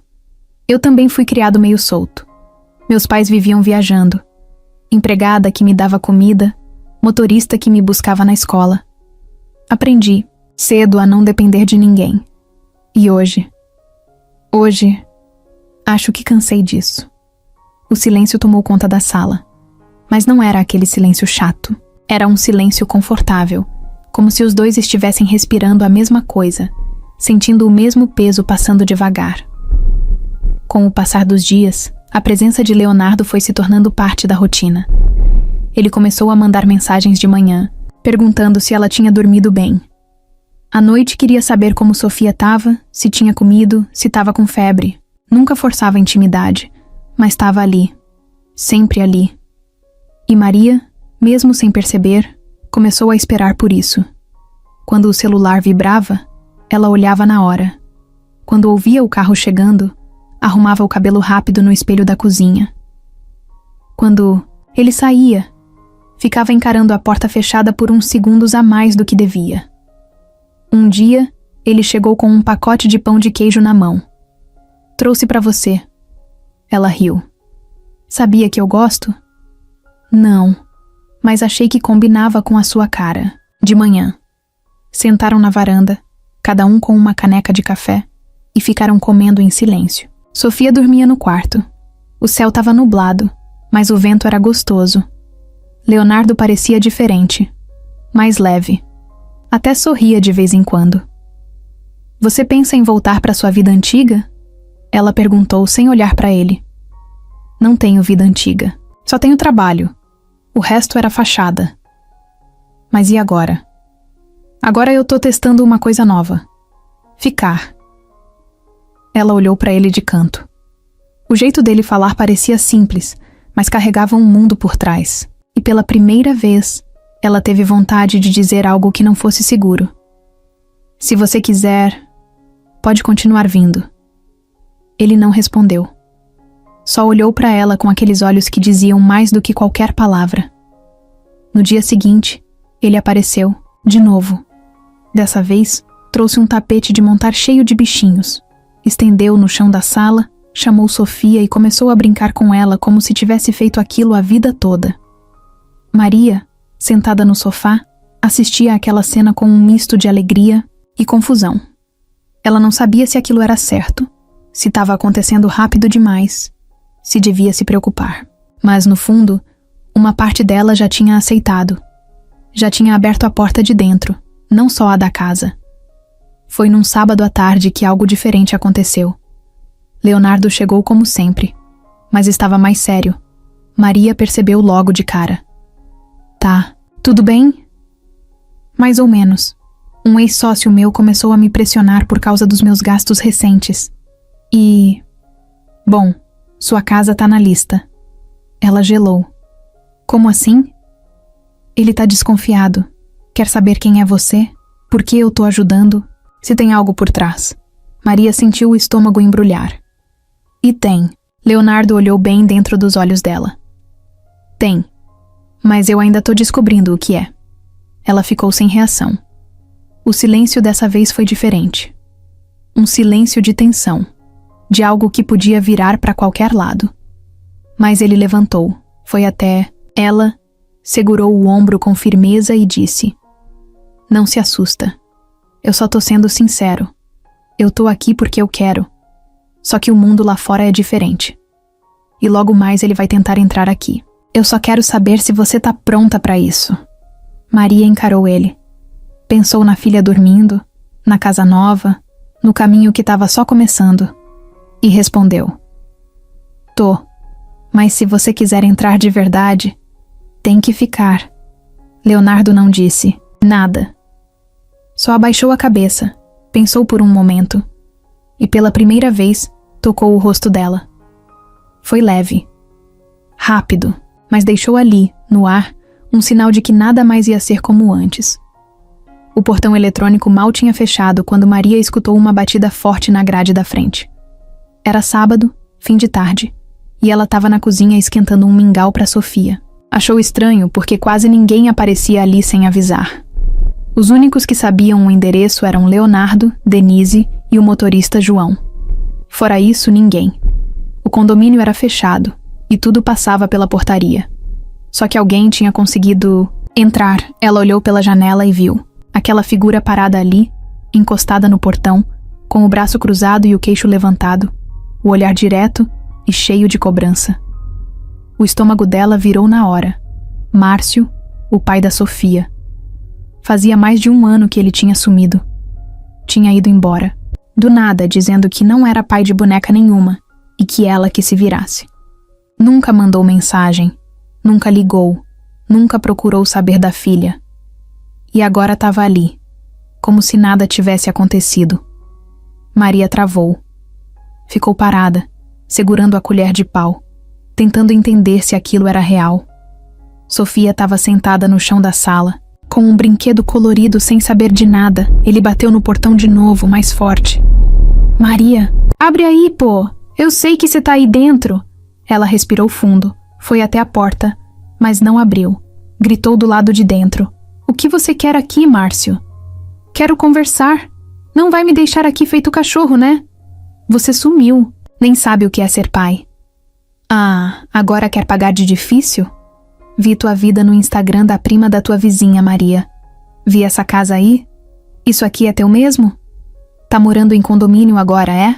Eu também fui criado meio solto. Meus pais viviam viajando. Empregada que me dava comida, motorista que me buscava na escola. Aprendi, cedo, a não depender de ninguém. E hoje, acho que cansei disso. O silêncio tomou conta da sala. Mas não era aquele silêncio chato. Era um silêncio confortável, como se os dois estivessem respirando a mesma coisa, sentindo o mesmo peso passando devagar. Com o passar dos dias, a presença de Leonardo foi se tornando parte da rotina. Ele começou a mandar mensagens de manhã, perguntando se ela tinha dormido bem. À noite queria saber como Sofia estava, se tinha comido, se estava com febre. Nunca forçava a intimidade, mas estava ali, sempre ali. E Maria, mesmo sem perceber, começou a esperar por isso. Quando o celular vibrava, ela olhava na hora. Quando ouvia o carro chegando, arrumava o cabelo rápido no espelho da cozinha. Quando ele saía, ficava encarando a porta fechada por uns segundos a mais do que devia. Um dia, ele chegou com um pacote de pão de queijo na mão. Trouxe para você. Ela riu. Sabia que eu gosto? Não, mas achei que combinava com a sua cara. De manhã. Sentaram na varanda, cada um com uma caneca de café, e ficaram comendo em silêncio. Sofia dormia no quarto. O céu estava nublado, mas o vento era gostoso. Leonardo parecia diferente, mais leve. Até sorria de vez em quando. Você pensa em voltar para sua vida antiga? Ela perguntou sem olhar para ele. Não tenho vida antiga. Só tenho trabalho. O resto era fachada. Mas e agora? Agora eu tô testando uma coisa nova. Ficar. Ela olhou para ele de canto. O jeito dele falar parecia simples, mas carregava um mundo por trás. E pela primeira vez, ela teve vontade de dizer algo que não fosse seguro. Se você quiser, pode continuar vindo. Ele não respondeu. Só olhou para ela com aqueles olhos que diziam mais do que qualquer palavra. No dia seguinte, ele apareceu, de novo. Dessa vez, trouxe um tapete de montar cheio de bichinhos. Estendeu no chão da sala, chamou Sofia e começou a brincar com ela como se tivesse feito aquilo a vida toda. Maria, sentada no sofá, assistia àquela cena com um misto de alegria e confusão. Ela não sabia se aquilo era certo, se estava acontecendo rápido demais, se devia se preocupar. Mas, no fundo, uma parte dela já tinha aceitado. Já tinha aberto a porta de dentro, não só a da casa. Foi num sábado à tarde que algo diferente aconteceu. Leonardo chegou como sempre, mas estava mais sério. Maria percebeu logo de cara. Tá, tudo bem? Mais ou menos. Um ex-sócio meu começou a me pressionar por causa dos meus gastos recentes. E... Bom, sua casa tá na lista. Ela gelou. Como assim? Ele tá desconfiado. Quer saber quem é você? Por que eu tô ajudando? Se tem algo por trás. Maria sentiu o estômago embrulhar. E tem. Leonardo olhou bem dentro dos olhos dela. Tem. Mas eu ainda tô descobrindo o que é. Ela ficou sem reação. O silêncio dessa vez foi diferente. Um silêncio de tensão. De algo que podia virar para qualquer lado. Mas ele levantou, foi até ela, segurou o ombro com firmeza e disse: Não se assusta. Eu só tô sendo sincero. Eu tô aqui porque eu quero. Só que o mundo lá fora é diferente. E logo mais ele vai tentar entrar aqui. Eu só quero saber se você tá pronta para isso. Maria encarou ele. Pensou na filha dormindo, na casa nova, no caminho que estava só começando. E respondeu: Tô. Mas se você quiser entrar de verdade, tem que ficar. Leonardo não disse nada. Só abaixou a cabeça, pensou por um momento, e pela primeira vez tocou o rosto dela. Foi leve. Rápido, mas deixou ali, no ar, um sinal de que nada mais ia ser como antes. O portão eletrônico mal tinha fechado quando Maria escutou uma batida forte na grade da frente. Era sábado, fim de tarde, e ela estava na cozinha esquentando um mingau para Sofia. Achou estranho porque quase ninguém aparecia ali sem avisar. Os únicos que sabiam o endereço eram Leonardo, Denise e o motorista João. Fora isso, ninguém. O condomínio era fechado e tudo passava pela portaria. Só que alguém tinha conseguido entrar. Ela olhou pela janela e viu aquela figura parada ali, encostada no portão, com o braço cruzado e o queixo levantado, o olhar direto e cheio de cobrança. O estômago dela virou na hora. Márcio, o pai da Sofia. Fazia mais de 1 ano que ele tinha sumido. Tinha ido embora, do nada, dizendo que não era pai de boneca nenhuma e que ela que se virasse. Nunca mandou mensagem, nunca ligou, nunca procurou saber da filha. E agora estava ali, como se nada tivesse acontecido. Maria travou. Ficou parada, segurando a colher de pau, tentando entender se aquilo era real. Sofia estava sentada no chão da sala, com um brinquedo colorido sem saber de nada. Ele bateu no portão de novo, mais forte. Maria, abre aí, pô! Eu sei que você tá aí dentro! Ela respirou fundo, foi até a porta, mas não abriu. Gritou do lado de dentro. O que você quer aqui, Márcio? Quero conversar. Não vai me deixar aqui feito cachorro, né? Você sumiu. Nem sabe o que é ser pai. Ah, agora quer pagar de difícil? Vi tua vida no Instagram da prima da tua vizinha, Maria. Vi essa casa aí? Isso aqui é teu mesmo? Tá morando em condomínio agora, é?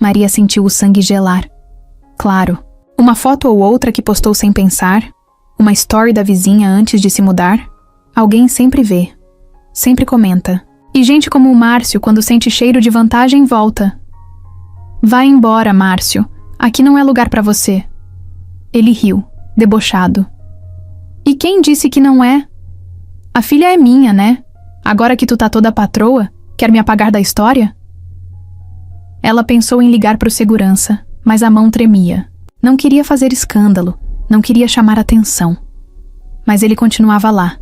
Maria sentiu o sangue gelar. Claro, uma foto ou outra que postou sem pensar, uma story da vizinha antes de se mudar. Alguém sempre vê, sempre comenta. E gente como o Márcio, quando sente cheiro de vantagem, volta. Vai embora, Márcio. Aqui não é lugar pra você. Ele riu, debochado. E quem disse que não é? A filha é minha, né? Agora que tu tá toda patroa, quer me apagar da história? Ela pensou em ligar pro segurança, mas a mão tremia. Não queria fazer escândalo, não queria chamar atenção. Mas ele continuava lá.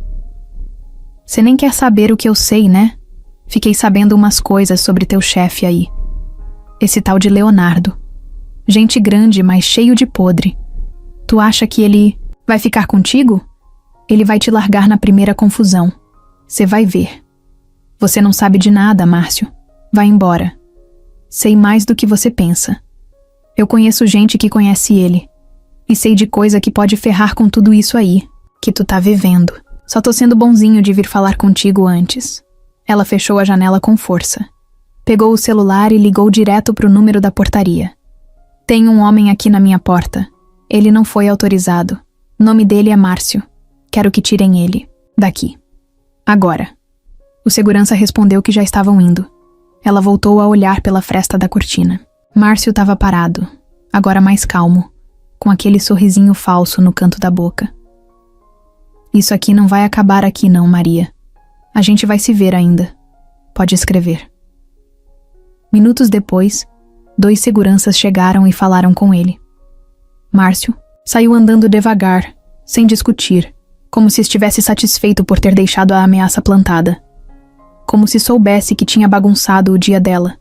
Você nem quer saber o que eu sei, né? Fiquei sabendo umas coisas sobre teu chefe aí. Esse tal de Leonardo. Gente grande, mas cheio de podre. Tu acha que ele vai ficar contigo? Ele vai te largar na primeira confusão. Você vai ver. Você não sabe de nada, Márcio. Vai embora. Sei mais do que você pensa. Eu conheço gente que conhece ele. E sei de coisa que pode ferrar com tudo isso aí, que tu tá vivendo. Só tô sendo bonzinho de vir falar contigo antes. Ela fechou a janela com força. Pegou o celular e ligou direto pro número da portaria. Tem um homem aqui na minha porta. Ele não foi autorizado. O nome dele é Márcio. Quero que tirem ele. Daqui. Agora. O segurança respondeu que já estavam indo. Ela voltou a olhar pela fresta da cortina. Márcio estava parado, agora mais calmo, com aquele sorrisinho falso no canto da boca. Isso aqui não vai acabar aqui não, Maria. A gente vai se ver ainda. Pode escrever. Minutos depois, 2 seguranças chegaram e falaram com ele. Márcio saiu andando devagar, sem discutir, como se estivesse satisfeito por ter deixado a ameaça plantada. Como se soubesse que tinha bagunçado o dia dela.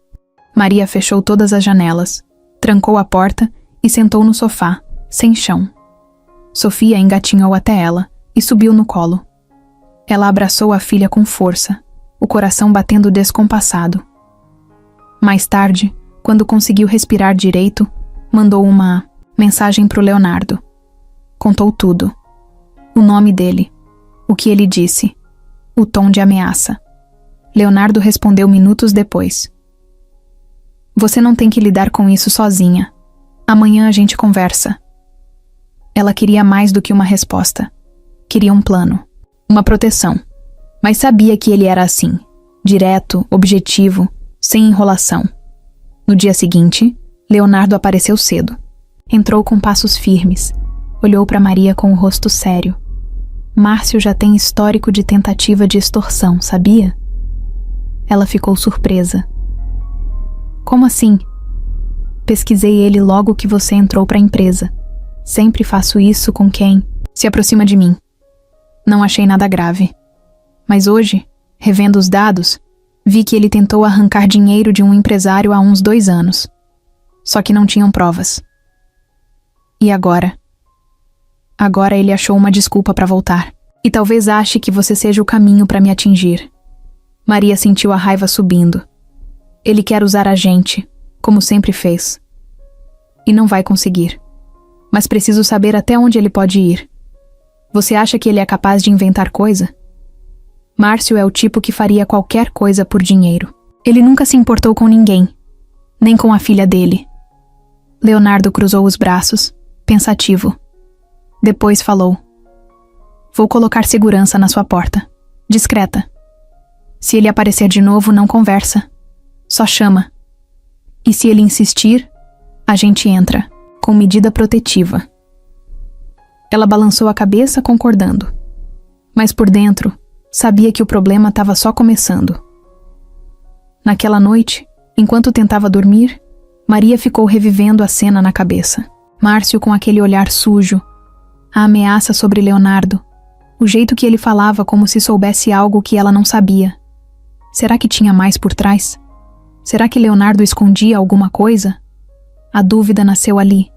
Maria fechou todas as janelas, trancou a porta e sentou no sofá, sem chão. Sofia engatinhou até ela e subiu no colo. Ela abraçou a filha com força, o coração batendo descompassado. Mais tarde, quando conseguiu respirar direito, mandou uma mensagem pro Leonardo. Contou tudo. O nome dele, o que ele disse, o tom de ameaça. Leonardo respondeu minutos depois. Você não tem que lidar com isso sozinha. Amanhã a gente conversa. Ela queria mais do que uma resposta. Queria um plano, uma proteção. Mas sabia que ele era assim, direto, objetivo, sem enrolação. No dia seguinte, Leonardo apareceu cedo. Entrou com passos firmes. Olhou para Maria com o rosto sério. Márcio já tem histórico de tentativa de extorsão, sabia? Ela ficou surpresa. Como assim? Pesquisei ele logo que você entrou para a empresa. Sempre faço isso com quem se aproxima de mim. Não achei nada grave. Mas hoje, revendo os dados, vi que ele tentou arrancar dinheiro de um empresário há uns 2 anos. Só que não tinham provas. E agora? Agora ele achou uma desculpa para voltar. E talvez ache que você seja o caminho para me atingir. Maria sentiu a raiva subindo. Ele quer usar a gente, como sempre fez. E não vai conseguir. Mas preciso saber até onde ele pode ir. Você acha que ele é capaz de inventar coisa? Márcio é o tipo que faria qualquer coisa por dinheiro. Ele nunca se importou com ninguém, nem com a filha dele. Leonardo cruzou os braços, pensativo. Depois falou. Vou colocar segurança na sua porta. Discreta. Se ele aparecer de novo, não conversa. Só chama. E se ele insistir, a gente entra, com medida protetiva. Ela balançou a cabeça, concordando. Mas por dentro, sabia que o problema estava só começando. Naquela noite, enquanto tentava dormir, Maria ficou revivendo a cena na cabeça. Márcio com aquele olhar sujo, a ameaça sobre Leonardo, o jeito que ele falava como se soubesse algo que ela não sabia. Será que tinha mais por trás? Será que Leonardo escondia alguma coisa? A dúvida nasceu ali,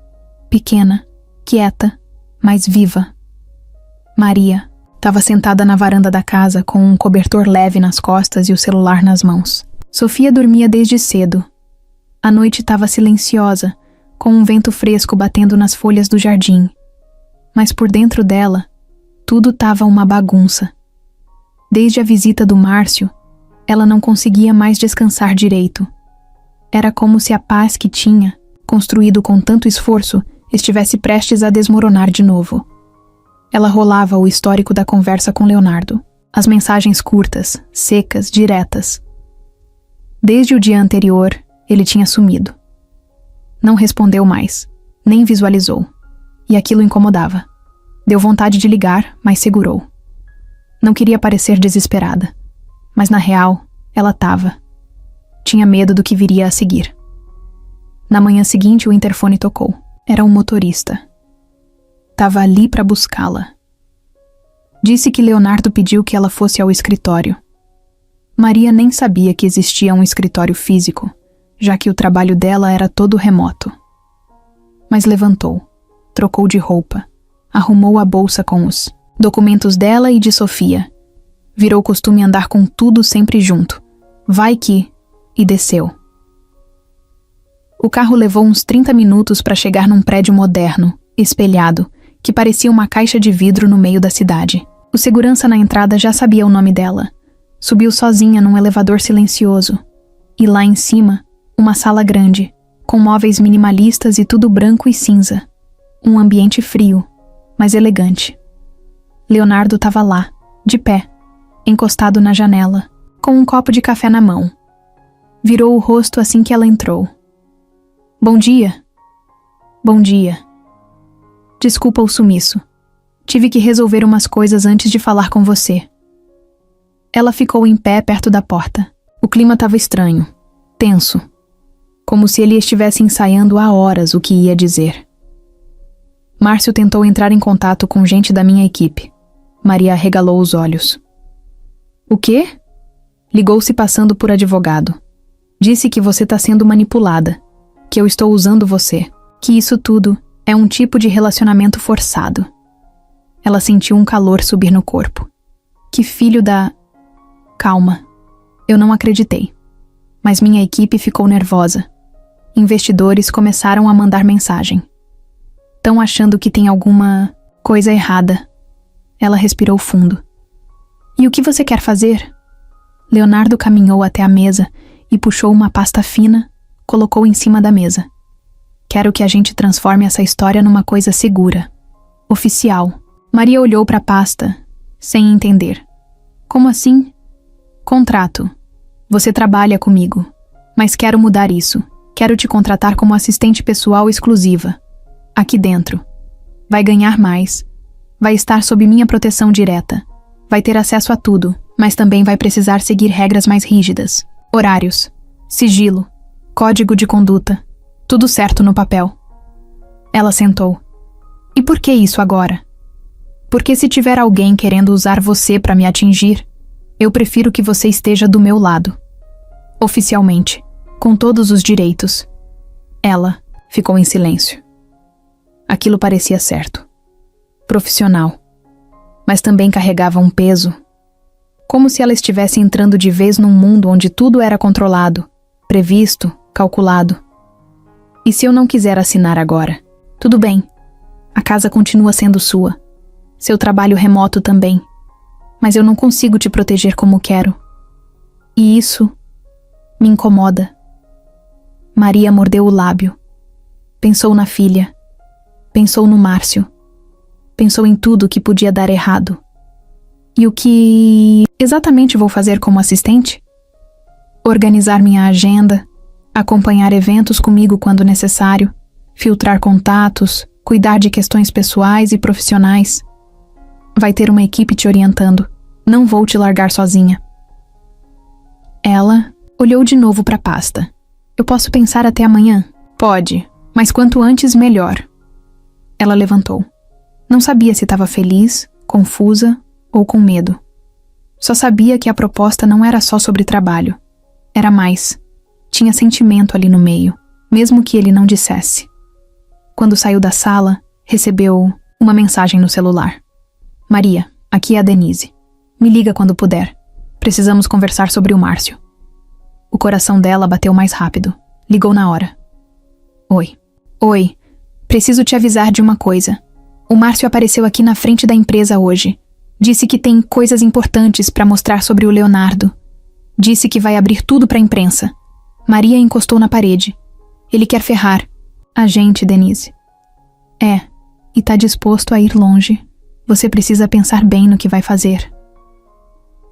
pequena, quieta, mas viva. Maria estava sentada na varanda da casa com um cobertor leve nas costas e o celular nas mãos. Sofia dormia desde cedo. A noite estava silenciosa, com um vento fresco batendo nas folhas do jardim. Mas por dentro dela, tudo estava uma bagunça. Desde a visita do Márcio, ela não conseguia mais descansar direito. Era como se a paz que tinha, construído com tanto esforço, estivesse prestes a desmoronar de novo. Ela rolava o histórico da conversa com Leonardo. As mensagens curtas, secas, diretas. Desde o dia anterior, ele tinha sumido. Não respondeu mais, nem visualizou. E aquilo incomodava. Deu vontade de ligar, mas segurou. Não queria parecer desesperada. Mas na real, ela estava. Tinha medo do que viria a seguir. Na manhã seguinte, o interfone tocou. Era um motorista. Estava ali para buscá-la. Disse que Leonardo pediu que ela fosse ao escritório. Maria nem sabia que existia um escritório físico, já que o trabalho dela era todo remoto. Mas levantou, trocou de roupa, arrumou a bolsa com os documentos dela e de Sofia. Virou costume andar com tudo sempre junto. Vai que... E desceu. O carro levou uns 30 minutos para chegar num prédio moderno, espelhado, que parecia uma caixa de vidro no meio da cidade. O segurança na entrada já sabia o nome dela. Subiu sozinha num elevador silencioso. E lá em cima, uma sala grande, com móveis minimalistas e tudo branco e cinza. Um ambiente frio, mas elegante. Leonardo estava lá, de pé, encostado na janela, com um copo de café na mão. Virou o rosto assim que ela entrou. Bom dia. Bom dia. Desculpa o sumiço. Tive que resolver umas coisas antes de falar com você. Ela ficou em pé perto da porta. O clima estava estranho, tenso. Como se ele estivesse ensaiando há horas o que ia dizer. Márcio tentou entrar em contato com gente da minha equipe. Maria arregalou os olhos. O quê? Ligou-se passando por advogado. Disse que você está sendo manipulada, que eu estou usando você, que isso tudo é um tipo de relacionamento forçado. Ela sentiu um calor subir no corpo. Que filho da... Calma. Eu não acreditei. Mas minha equipe ficou nervosa. Investidores começaram a mandar mensagem. Tão achando que tem alguma coisa errada. Ela respirou fundo. E o que você quer fazer? Leonardo caminhou até a mesa e puxou uma pasta fina, colocou em cima da mesa. Quero que a gente transforme essa história numa coisa segura. Oficial. Maria olhou para a pasta, sem entender. Como assim? Contrato. Você trabalha comigo, mas quero mudar isso. Quero te contratar como assistente pessoal exclusiva. Aqui dentro. Vai ganhar mais. Vai estar sob minha proteção direta. Vai ter acesso a tudo, mas também vai precisar seguir regras mais rígidas. Horários. Sigilo. Código de conduta. Tudo certo no papel. Ela sentou. E por que isso agora? Porque se tiver alguém querendo usar você para me atingir, eu prefiro que você esteja do meu lado. Oficialmente, com todos os direitos. Ela ficou em silêncio. Aquilo parecia certo. Profissional. Mas também carregava um peso. Como se ela estivesse entrando de vez num mundo onde tudo era controlado, previsto, calculado. E se eu não quiser assinar agora? Tudo bem. A casa continua sendo sua. Seu trabalho remoto também. Mas eu não consigo te proteger como quero. E isso me incomoda. Maria mordeu o lábio. Pensou na filha. Pensou no Márcio. Pensou em tudo que podia dar errado. E o que exatamente vou fazer como assistente? Organizar minha agenda, acompanhar eventos comigo quando necessário, filtrar contatos, cuidar de questões pessoais e profissionais. Vai ter uma equipe te orientando. Não vou te largar sozinha. Ela olhou de novo para a pasta. Eu posso pensar até amanhã? Pode, mas quanto antes, melhor. Ela levantou. Não sabia se estava feliz, confusa ou com medo. Só sabia que a proposta não era só sobre trabalho. Era mais. Tinha sentimento ali no meio, mesmo que ele não dissesse. Quando saiu da sala, recebeu uma mensagem no celular. Maria, aqui é a Denise. Me liga quando puder. Precisamos conversar sobre o Márcio. O coração dela bateu mais rápido. Ligou na hora. Oi. Oi. Preciso te avisar de uma coisa. O Márcio apareceu aqui na frente da empresa hoje. Disse que tem coisas importantes para mostrar sobre o Leonardo. Disse que vai abrir tudo para a imprensa. Maria encostou na parede. Ele quer ferrar a gente, Denise. É, e tá disposto a ir longe. Você precisa pensar bem no que vai fazer.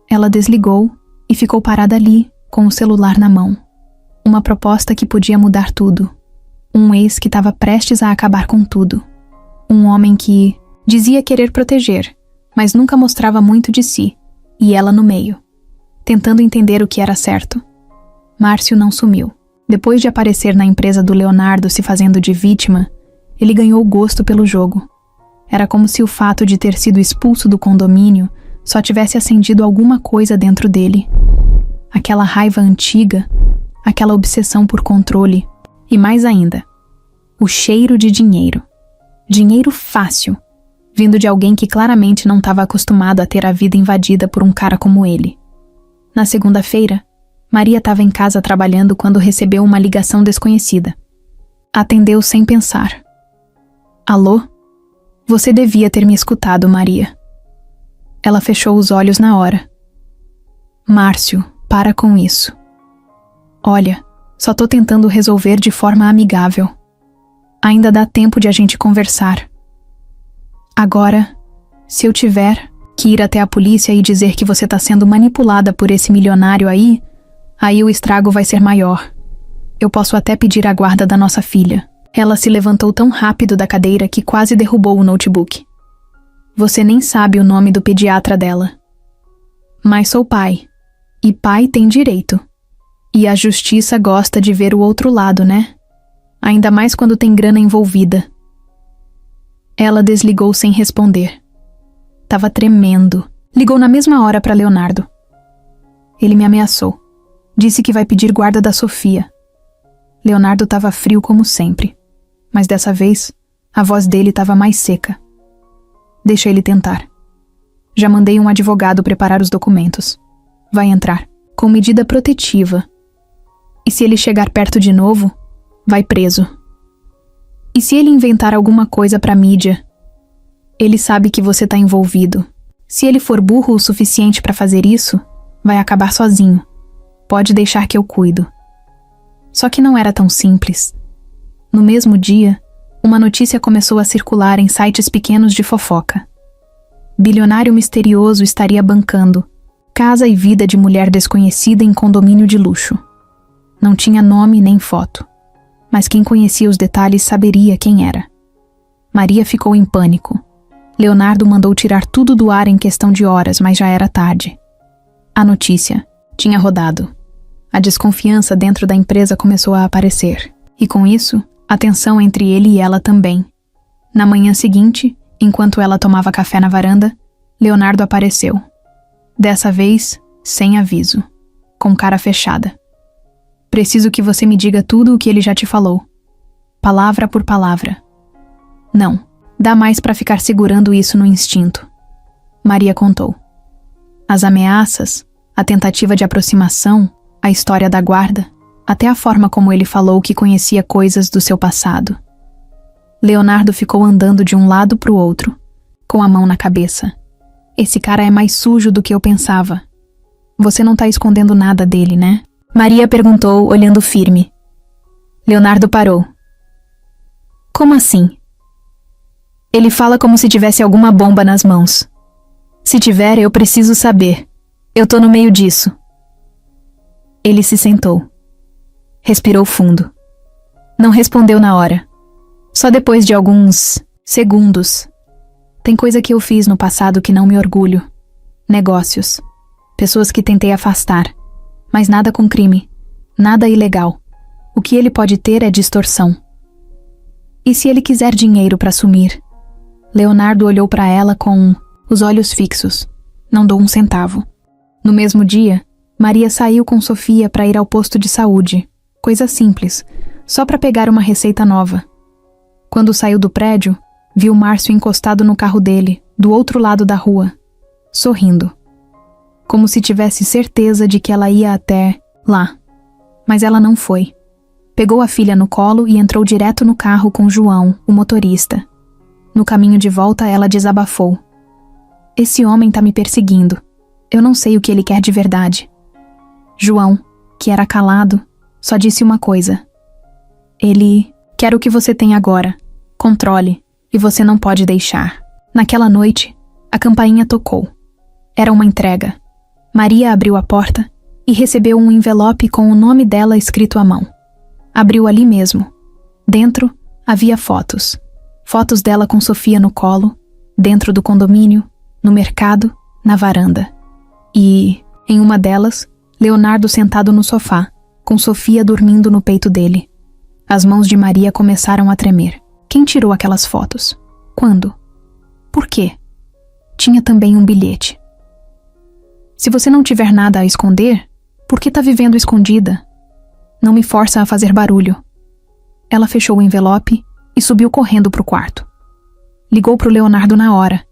Ela desligou e ficou parada ali, com o celular na mão. Uma proposta que podia mudar tudo. Um ex que estava prestes a acabar com tudo. Um homem que dizia querer proteger, mas nunca mostrava muito de si, e ela no meio, tentando entender o que era certo. Márcio não sumiu. Depois de aparecer na empresa do Leonardo se fazendo de vítima, ele ganhou gosto pelo jogo. Era como se o fato de ter sido expulso do condomínio só tivesse acendido alguma coisa dentro dele. Aquela raiva antiga, aquela obsessão por controle, e mais ainda, o cheiro de dinheiro. Dinheiro fácil, vindo de alguém que claramente não estava acostumado a ter a vida invadida por um cara como ele. Na segunda-feira, Maria estava em casa trabalhando quando recebeu uma ligação desconhecida. Atendeu sem pensar. Alô? Você devia ter me escutado, Maria. Ela fechou os olhos na hora. Márcio, para com isso. Olha, só tô tentando resolver de forma amigável. Ainda dá tempo de a gente conversar. Agora, se eu tiver que ir até a polícia e dizer que você tá sendo manipulada por esse milionário aí o estrago vai ser maior. Eu posso até pedir a guarda da nossa filha. Ela se levantou tão rápido da cadeira que quase derrubou o notebook. Você nem sabe o nome do pediatra dela. Mas sou pai. E pai tem direito. E a justiça gosta de ver o outro lado, né? Ainda mais quando tem grana envolvida. Ela desligou sem responder. Tava tremendo. Ligou na mesma hora para Leonardo. Ele me ameaçou. Disse que vai pedir guarda da Sofia. Leonardo estava frio como sempre. Mas dessa vez, a voz dele estava mais seca. Deixa ele tentar. Já mandei um advogado preparar os documentos. Vai entrar. Com medida protetiva. E se ele chegar perto de novo, vai preso. E se ele inventar alguma coisa pra mídia? Ele sabe que você tá envolvido. Se ele for burro o suficiente pra fazer isso, vai acabar sozinho. Pode deixar que eu cuido. Só que não era tão simples. No mesmo dia, uma notícia começou a circular em sites pequenos de fofoca. Bilionário misterioso estaria bancando casa e vida de mulher desconhecida em condomínio de luxo. Não tinha nome nem foto, mas quem conhecia os detalhes saberia quem era. Maria ficou em pânico. Leonardo mandou tirar tudo do ar em questão de horas, mas já era tarde. A notícia tinha rodado. A desconfiança dentro da empresa começou a aparecer, e com isso, a tensão entre ele e ela também. Na manhã seguinte, enquanto ela tomava café na varanda, Leonardo apareceu. Dessa vez, sem aviso, com cara fechada. Preciso que você me diga tudo o que ele já te falou. Palavra por palavra. Não, dá mais pra ficar segurando isso no instinto. Maria contou. As ameaças, a tentativa de aproximação, a história da guarda, até a forma como ele falou que conhecia coisas do seu passado. Leonardo ficou andando de um lado pro outro, com a mão na cabeça. Esse cara é mais sujo do que eu pensava. Você não tá escondendo nada dele, né? Maria perguntou, olhando firme. Leonardo parou. Como assim? Ele fala como se tivesse alguma bomba nas mãos. Se tiver, eu preciso saber. Eu tô no meio disso. Ele se sentou. Respirou fundo. Não respondeu na hora. Só depois de alguns segundos. Tem coisa que eu fiz no passado que não me orgulho. Negócios. Pessoas que tentei afastar. Mas nada com crime. Nada ilegal. O que ele pode ter é distorção. E se ele quiser dinheiro para sumir? Leonardo olhou para ela com os olhos fixos. Não dou um centavo. No mesmo dia, Maria saiu com Sofia para ir ao posto de saúde. Coisa simples, só para pegar uma receita nova. Quando saiu do prédio, viu Márcio encostado no carro dele, do outro lado da rua, sorrindo. Como se tivesse certeza de que ela ia até lá. Mas ela não foi. Pegou a filha no colo e entrou direto no carro com João, o motorista. No caminho de volta, ela desabafou. Esse homem tá me perseguindo. Eu não sei o que ele quer de verdade. João, que era calado, só disse uma coisa. Ele quer o que você tem agora. Controle. E você não pode deixar. Naquela noite, a campainha tocou. Era uma entrega. Maria abriu a porta e recebeu um envelope com o nome dela escrito à mão. Abriu ali mesmo. Dentro havia fotos. Fotos dela com Sofia no colo, dentro do condomínio, no mercado, na varanda. E, em uma delas, Leonardo sentado no sofá, com Sofia dormindo no peito dele. As mãos de Maria começaram a tremer. Quem tirou aquelas fotos? Quando? Por quê? Tinha também um bilhete. Se você não tiver nada a esconder, por que tá vivendo escondida? Não me força a fazer barulho. Ela fechou o envelope e subiu correndo pro quarto. Ligou pro Leonardo na hora.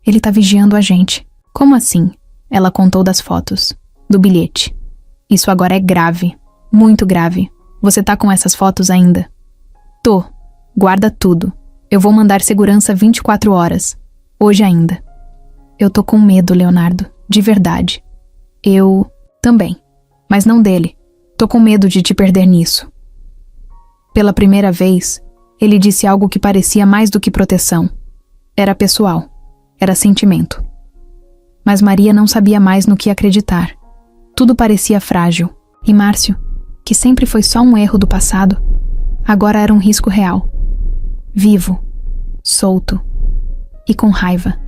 Ele tá vigiando a gente. Como assim? Ela contou das fotos. Do bilhete. Isso agora é grave. Muito grave. Você tá com essas fotos ainda? Tô. Guarda tudo. Eu vou mandar segurança 24 horas. Hoje ainda. Eu tô com medo, Leonardo. De verdade. Eu também. Mas não dele. Tô com medo de te perder nisso. Pela primeira vez, ele disse algo que parecia mais do que proteção. Era pessoal. Era sentimento. Mas Maria não sabia mais no que acreditar. Tudo parecia frágil. E Márcio, que sempre foi só um erro do passado, agora era um risco real. Vivo, solto e com raiva.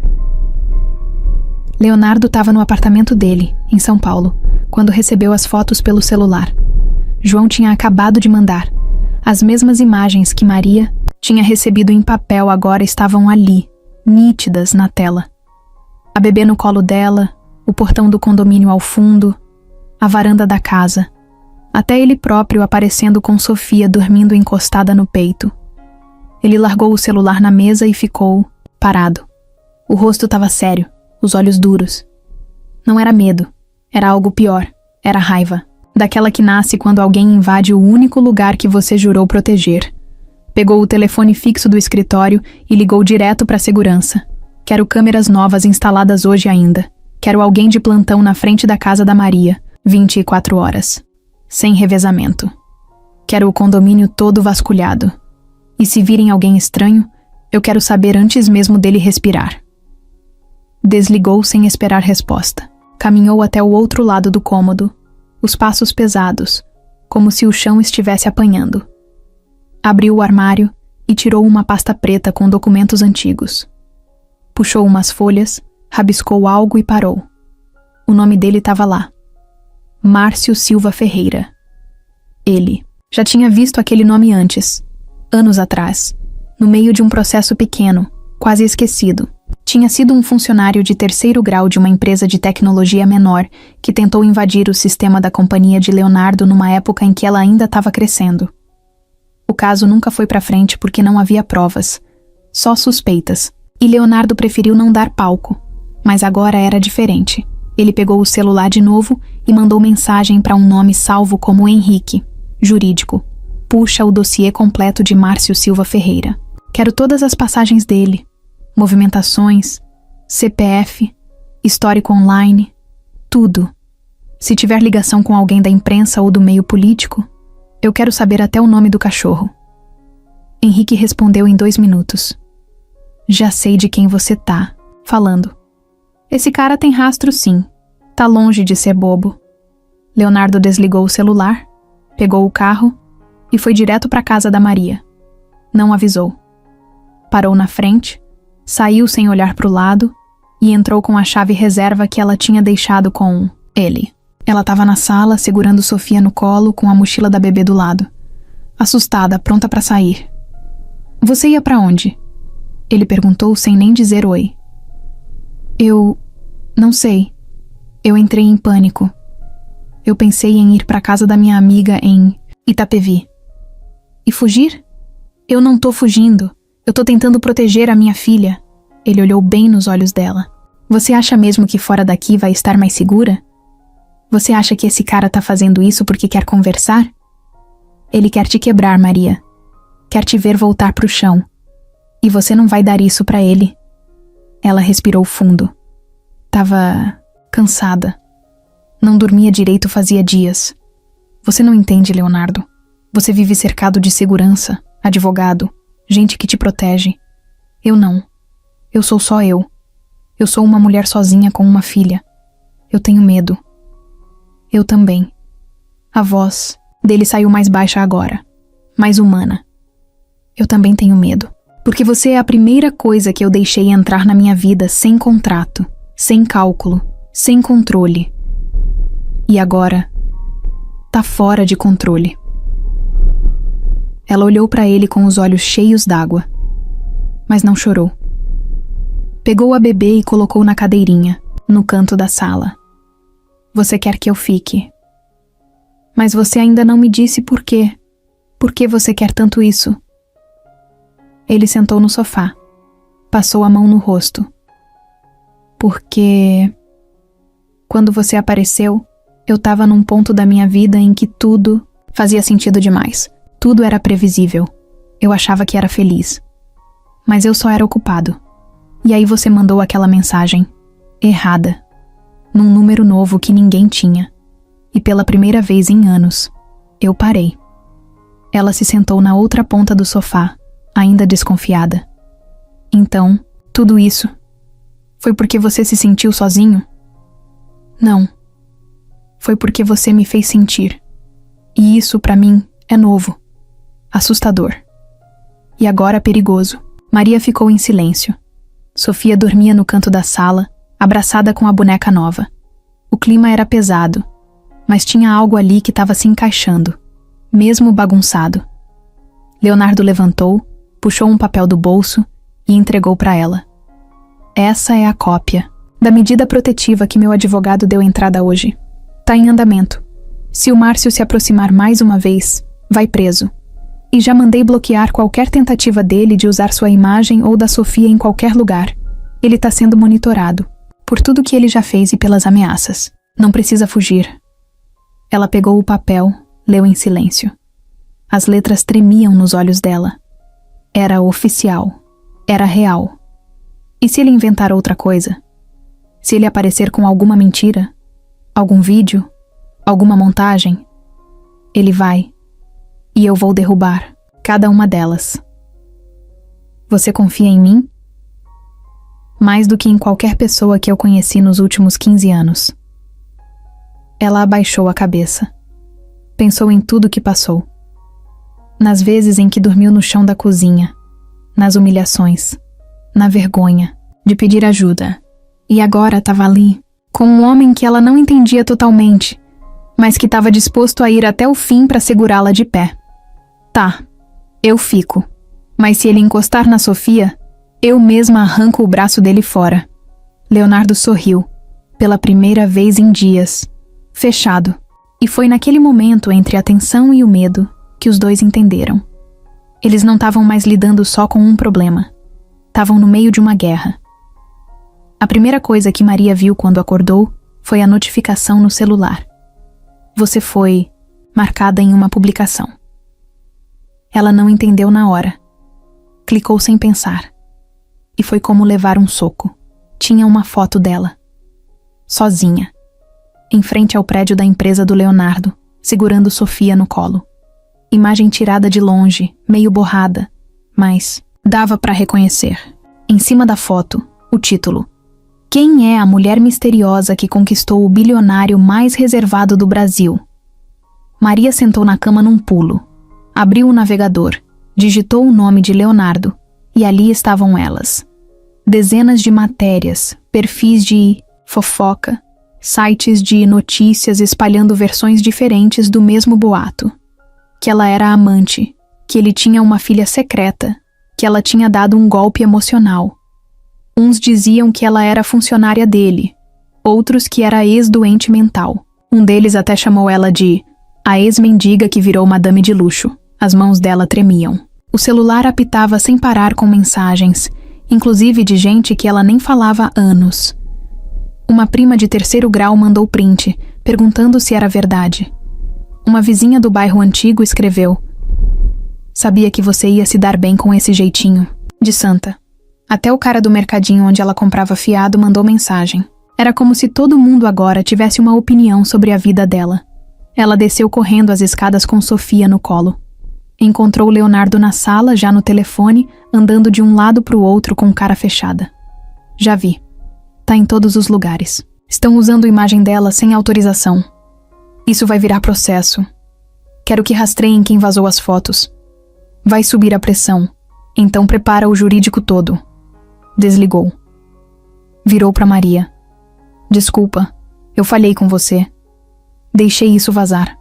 Leonardo estava no apartamento dele, em São Paulo, quando recebeu as fotos pelo celular. João tinha acabado de mandar. As mesmas imagens que Maria tinha recebido em papel agora estavam ali, nítidas na tela. A bebê no colo dela, o portão do condomínio ao fundo, a varanda da casa. Até ele próprio aparecendo com Sofia dormindo encostada no peito. Ele largou o celular na mesa e ficou parado. O rosto estava sério, os olhos duros. Não era medo, era algo pior, era raiva. Daquela que nasce quando alguém invade o único lugar que você jurou proteger. Pegou o telefone fixo do escritório e ligou direto para a segurança. Quero câmeras novas instaladas hoje ainda. Quero alguém de plantão na frente da casa da Maria, 24 horas. Sem revezamento. Quero o condomínio todo vasculhado. E se virem alguém estranho, eu quero saber antes mesmo dele respirar. Desligou sem esperar resposta. Caminhou até o outro lado do cômodo, os passos pesados, como se o chão estivesse apanhando. Abriu o armário e tirou uma pasta preta com documentos antigos. Puxou umas folhas, rabiscou algo e parou. O nome dele estava lá. Márcio Silva Ferreira. Ele já tinha visto aquele nome antes, anos atrás, no meio de um processo pequeno, quase esquecido. Tinha sido um funcionário de 3º grau de uma empresa de tecnologia menor que tentou invadir o sistema da companhia de Leonardo numa época em que ela ainda estava crescendo. O caso nunca foi para frente porque não havia provas, só suspeitas, e Leonardo preferiu não dar palco. Mas agora era diferente. Ele pegou o celular de novo e mandou mensagem para um nome salvo como Henrique, jurídico. Puxa o dossiê completo de Márcio Silva Ferreira. Quero todas as passagens dele, movimentações, CPF, histórico online, tudo. Se tiver ligação com alguém da imprensa ou do meio político, eu quero saber até o nome do cachorro. Henrique respondeu em 2 minutos. Já sei de quem você tá falando. Esse cara tem rastro sim. Tá longe de ser bobo. Leonardo desligou o celular, pegou o carro e foi direto para a casa da Maria. Não avisou. Parou na frente, saiu sem olhar para o lado e entrou com a chave reserva que ela tinha deixado com ele. Ela estava na sala, segurando Sofia no colo, com a mochila da bebê do lado. Assustada, pronta para sair. Você ia para onde? Ele perguntou sem nem dizer oi. Eu não sei. Eu entrei em pânico. Eu pensei em ir para casa da minha amiga em Itapevi. E fugir? Eu não tô fugindo. Eu tô tentando proteger a minha filha. Ele olhou bem nos olhos dela. Você acha mesmo que fora daqui vai estar mais segura? Você acha que esse cara tá fazendo isso porque quer conversar? Ele quer te quebrar, Maria. Quer te ver voltar pro chão. E você não vai dar isso pra ele. Ela respirou fundo. Tava cansada. Não dormia direito fazia dias. Você não entende, Leonardo. Você vive cercado de segurança, advogado, gente que te protege. Eu não. Eu sou só eu. Eu sou uma mulher sozinha com uma filha. Eu tenho medo. Eu também. A voz dele saiu mais baixa agora, mais humana. Eu também tenho medo, porque você é a primeira coisa que eu deixei entrar na minha vida sem contrato, sem cálculo, sem controle. E agora, tá fora de controle. Ela olhou para ele com os olhos cheios d'água, mas não chorou. Pegou a bebê e colocou na cadeirinha, no canto da sala. Você quer que eu fique? Mas você ainda não me disse por quê. Por que você quer tanto isso? Ele sentou no sofá, passou a mão no rosto. Porque quando você apareceu, eu estava num ponto da minha vida em que tudo fazia sentido demais. Tudo era previsível. Eu achava que era feliz. Mas eu só era ocupado. E aí você mandou aquela mensagem, errada, num número novo que ninguém tinha. E pela primeira vez em anos, eu parei. Ela se sentou na outra ponta do sofá, ainda desconfiada. Então, tudo isso foi porque você se sentiu sozinho? Não. Foi porque você me fez sentir. E isso, pra mim, é novo. Assustador. E agora perigoso. Maria ficou em silêncio. Sofia dormia no canto da sala, abraçada com a boneca nova. O clima era pesado, mas tinha algo ali que estava se encaixando, mesmo bagunçado. Leonardo levantou, puxou um papel do bolso e entregou para ela. Essa é a cópia da medida protetiva que meu advogado deu entrada hoje. Tá em andamento. Se o Márcio se aproximar mais uma vez, vai preso. E já mandei bloquear qualquer tentativa dele de usar sua imagem ou da Sofia em qualquer lugar. Ele tá sendo monitorado, por tudo que ele já fez e pelas ameaças. Não precisa fugir. Ela pegou o papel, leu em silêncio. As letras tremiam nos olhos dela. Era oficial. Era real. E se ele inventar outra coisa? Se ele aparecer com alguma mentira? Algum vídeo? Alguma montagem? Ele vai. E eu vou derrubar cada uma delas. Você confia em mim? Mais do que em qualquer pessoa que eu conheci nos últimos 15 anos. Ela abaixou a cabeça. Pensou em tudo que passou. Nas vezes em que dormiu no chão da cozinha, nas humilhações, na vergonha de pedir ajuda. E agora estava ali, com um homem que ela não entendia totalmente, mas que estava disposto a ir até o fim para segurá-la de pé. Tá, eu fico. Mas se ele encostar na Sofia, eu mesma arranco o braço dele fora. Leonardo sorriu, pela primeira vez em dias, fechado. E foi naquele momento entre a tensão e o medo que os dois entenderam. Eles não estavam mais lidando só com um problema. Estavam no meio de uma guerra. A primeira coisa que Maria viu quando acordou foi a notificação no celular. Você foi marcada em uma publicação. Ela não entendeu na hora. Clicou sem pensar. E foi como levar um soco. Tinha uma foto dela. Sozinha. Em frente ao prédio da empresa do Leonardo, segurando Sofia no colo. Imagem tirada de longe, meio borrada, mas dava para reconhecer. Em cima da foto, o título: Quem é a mulher misteriosa que conquistou o bilionário mais reservado do Brasil? Maria sentou na cama num pulo. Abriu o navegador, digitou o nome de Leonardo, e ali estavam elas. Dezenas de matérias, perfis de fofoca, sites de notícias espalhando versões diferentes do mesmo boato. Que ela era amante, que ele tinha uma filha secreta, que ela tinha dado um golpe emocional. Uns diziam que ela era funcionária dele, outros que era ex-doente mental. Um deles até chamou ela de a ex-mendiga que virou madame de luxo. As mãos dela tremiam. O celular apitava sem parar com mensagens, inclusive de gente que ela nem falava há anos. Uma prima de 3º grau mandou print, perguntando se era verdade. Uma vizinha do bairro antigo escreveu: Sabia que você ia se dar bem com esse jeitinho. De santa. Até o cara do mercadinho onde ela comprava fiado mandou mensagem. Era como se todo mundo agora tivesse uma opinião sobre a vida dela. Ela desceu correndo as escadas com Sofia no colo. Encontrou Leonardo na sala, já no telefone, andando de um lado para o outro com cara fechada. Já vi. Tá em todos os lugares. Estão usando a imagem dela sem autorização. Isso vai virar processo. Quero que rastreiem quem vazou as fotos. Vai subir a pressão. Então prepara o jurídico todo. Desligou. Virou para Maria. Desculpa, eu falhei com você. Deixei isso vazar.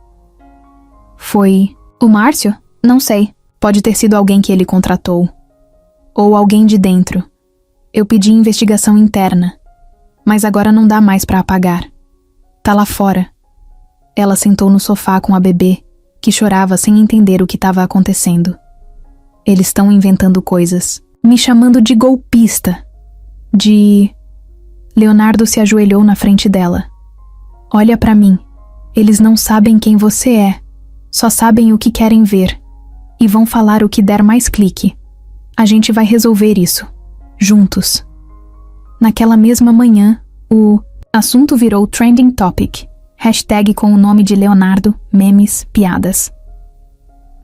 Foi o Márcio? Não sei. Pode ter sido alguém que ele contratou. Ou alguém de dentro. Eu pedi investigação interna. Mas agora não dá mais para apagar. Tá lá fora. Ela sentou no sofá com a bebê, que chorava sem entender o que estava acontecendo. Eles estão inventando coisas, me chamando de golpista. Leonardo se ajoelhou na frente dela. Olha pra mim. Eles não sabem quem você é. Só sabem o que querem ver. E vão falar o que der mais clique. A gente vai resolver isso. Juntos. Naquela mesma manhã, o assunto virou trending topic. Hashtag com o nome de Leonardo, memes, piadas.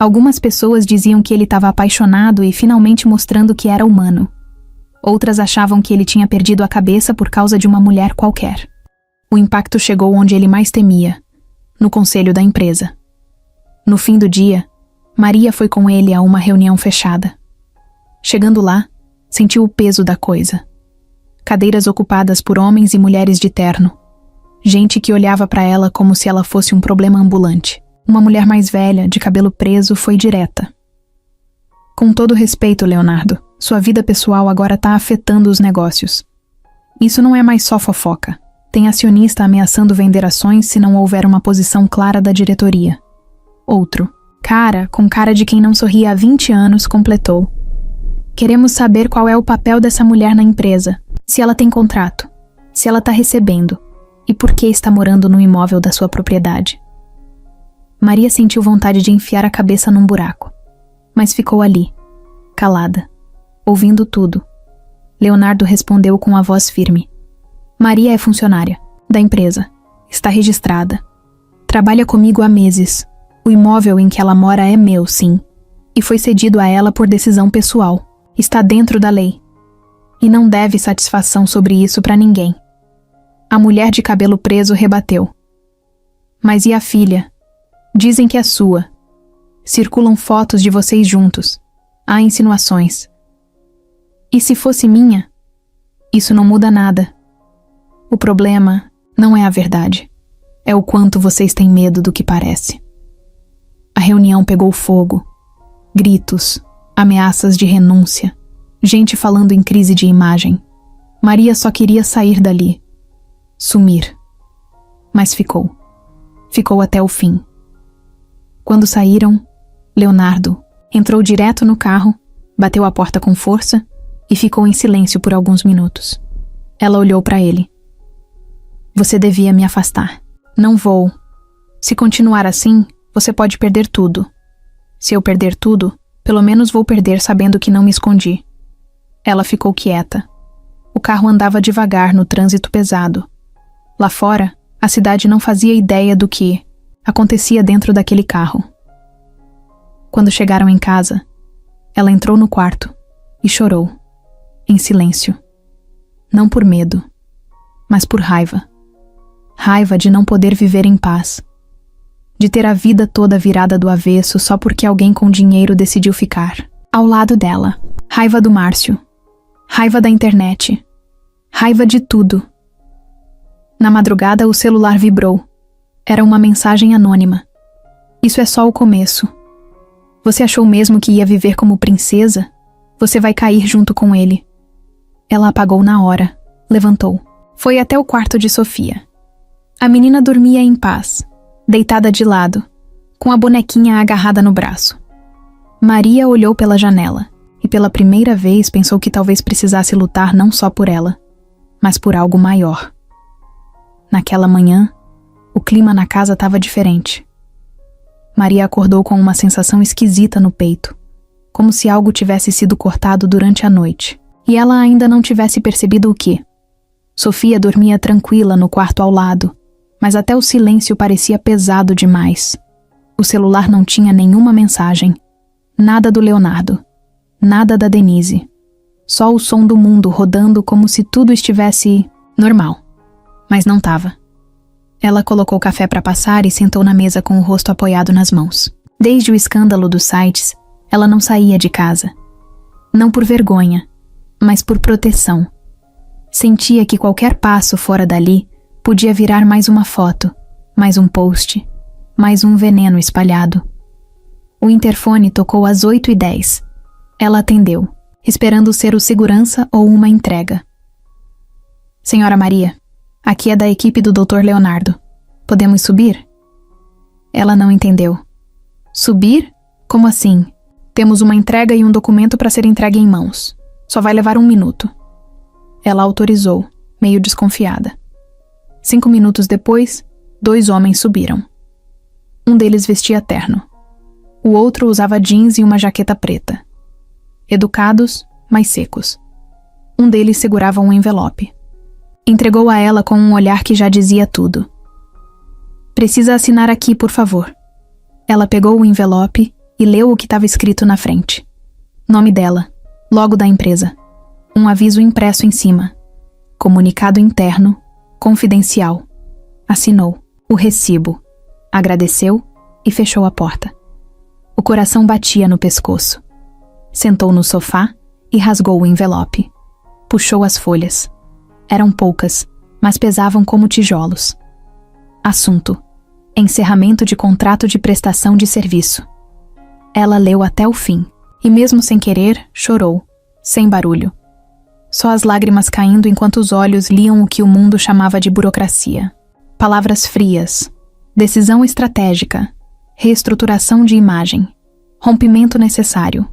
Algumas pessoas diziam que ele estava apaixonado e finalmente mostrando que era humano. Outras achavam que ele tinha perdido a cabeça por causa de uma mulher qualquer. O impacto chegou onde ele mais temia, no conselho da empresa. No fim do dia, Maria foi com ele a uma reunião fechada. Chegando lá, sentiu o peso da coisa. Cadeiras ocupadas por homens e mulheres de terno. Gente que olhava para ela como se ela fosse um problema ambulante. Uma mulher mais velha, de cabelo preso, foi direta. Com todo respeito, Leonardo, sua vida pessoal agora tá afetando os negócios. Isso não é mais só fofoca. Tem acionista ameaçando vender ações se não houver uma posição clara da diretoria. Outro, com cara de quem não sorria há 20 anos, completou. Queremos saber qual é o papel dessa mulher na empresa, se ela tem contrato, se ela tá recebendo, e por que está morando no imóvel da sua propriedade. Maria sentiu vontade de enfiar a cabeça num buraco, mas ficou ali, calada, ouvindo tudo. Leonardo respondeu com a voz firme. Maria é funcionária da empresa, está registrada. Trabalha comigo há meses. O imóvel em que ela mora é meu, sim, e foi cedido a ela por decisão pessoal. Está dentro da lei. E não deve satisfação sobre isso para ninguém. A mulher de cabelo preso rebateu. Mas e a filha? Dizem que é sua. Circulam fotos de vocês juntos. Há insinuações. E se fosse minha? Isso não muda nada. O problema não é a verdade. É o quanto vocês têm medo do que parece. A reunião pegou fogo. Gritos, ameaças de renúncia, gente falando em crise de imagem. Maria só queria sair dali. Sumir. Mas ficou. Ficou até o fim. Quando saíram, Leonardo entrou direto no carro, bateu a porta com força e ficou em silêncio por alguns minutos. Ela olhou para ele. Você devia me afastar. Não vou. Se continuar assim, você pode perder tudo. Se eu perder tudo, pelo menos vou perder sabendo que não me escondi. Ela ficou quieta. O carro andava devagar no trânsito pesado. Lá fora, a cidade não fazia ideia do que acontecia dentro daquele carro. Quando chegaram em casa, ela entrou no quarto e chorou, em silêncio. Não por medo, mas por raiva. Raiva de não poder viver em paz. De ter a vida toda virada do avesso só porque alguém com dinheiro decidiu ficar ao lado dela. Raiva do Márcio. Raiva da internet. Raiva de tudo. Na madrugada, o celular vibrou. Era uma mensagem anônima. Isso é só o começo. Você achou mesmo que ia viver como princesa? Você vai cair junto com ele. Ela apagou na hora. Levantou. Foi até o quarto de Sofia. A menina dormia em paz, deitada de lado, com a bonequinha agarrada no braço. Maria olhou pela janela e pela primeira vez pensou que talvez precisasse lutar não só por ela, mas por algo maior. Naquela manhã, o clima na casa estava diferente. Maria acordou com uma sensação esquisita no peito, como se algo tivesse sido cortado durante a noite, e ela ainda não tivesse percebido o que. Sofia dormia tranquila no quarto ao lado, mas até o silêncio parecia pesado demais. O celular não tinha nenhuma mensagem, nada do Leonardo, nada da Denise, só o som do mundo rodando como se tudo estivesse normal, mas não estava. Ela colocou café para passar e sentou na mesa com o rosto apoiado nas mãos. Desde o escândalo dos sites, ela não saía de casa. Não por vergonha, mas por proteção. Sentia que qualquer passo fora dali podia virar mais uma foto, mais um post, mais um veneno espalhado. O interfone tocou às 8h10. Ela atendeu, esperando ser o segurança ou uma entrega. Senhora Maria, aqui é da equipe do Dr. Leonardo. Podemos subir? Ela não entendeu. Subir? Como assim? Temos uma entrega e um documento para ser entregue em mãos. Só vai levar 1 minuto. Ela autorizou, meio desconfiada. 5 minutos depois, 2 homens subiram. Um deles vestia terno. O outro usava jeans e uma jaqueta preta. Educados, mas secos. Um deles segurava um envelope. Entregou a ela com um olhar que já dizia tudo. Precisa assinar aqui, por favor. Ela pegou o envelope e leu o que estava escrito na frente. Nome dela, logo da empresa. Um aviso impresso em cima. Comunicado interno, confidencial. Assinou. O recibo. Agradeceu e fechou a porta. O coração batia no pescoço. Sentou no sofá e rasgou o envelope. Puxou as folhas. Eram poucas, mas pesavam como tijolos. Assunto: encerramento de contrato de prestação de serviço. Ela leu até o fim, e mesmo sem querer, chorou, sem barulho. Só as lágrimas caindo enquanto os olhos liam o que o mundo chamava de burocracia. Palavras frias, decisão estratégica, reestruturação de imagem, rompimento necessário,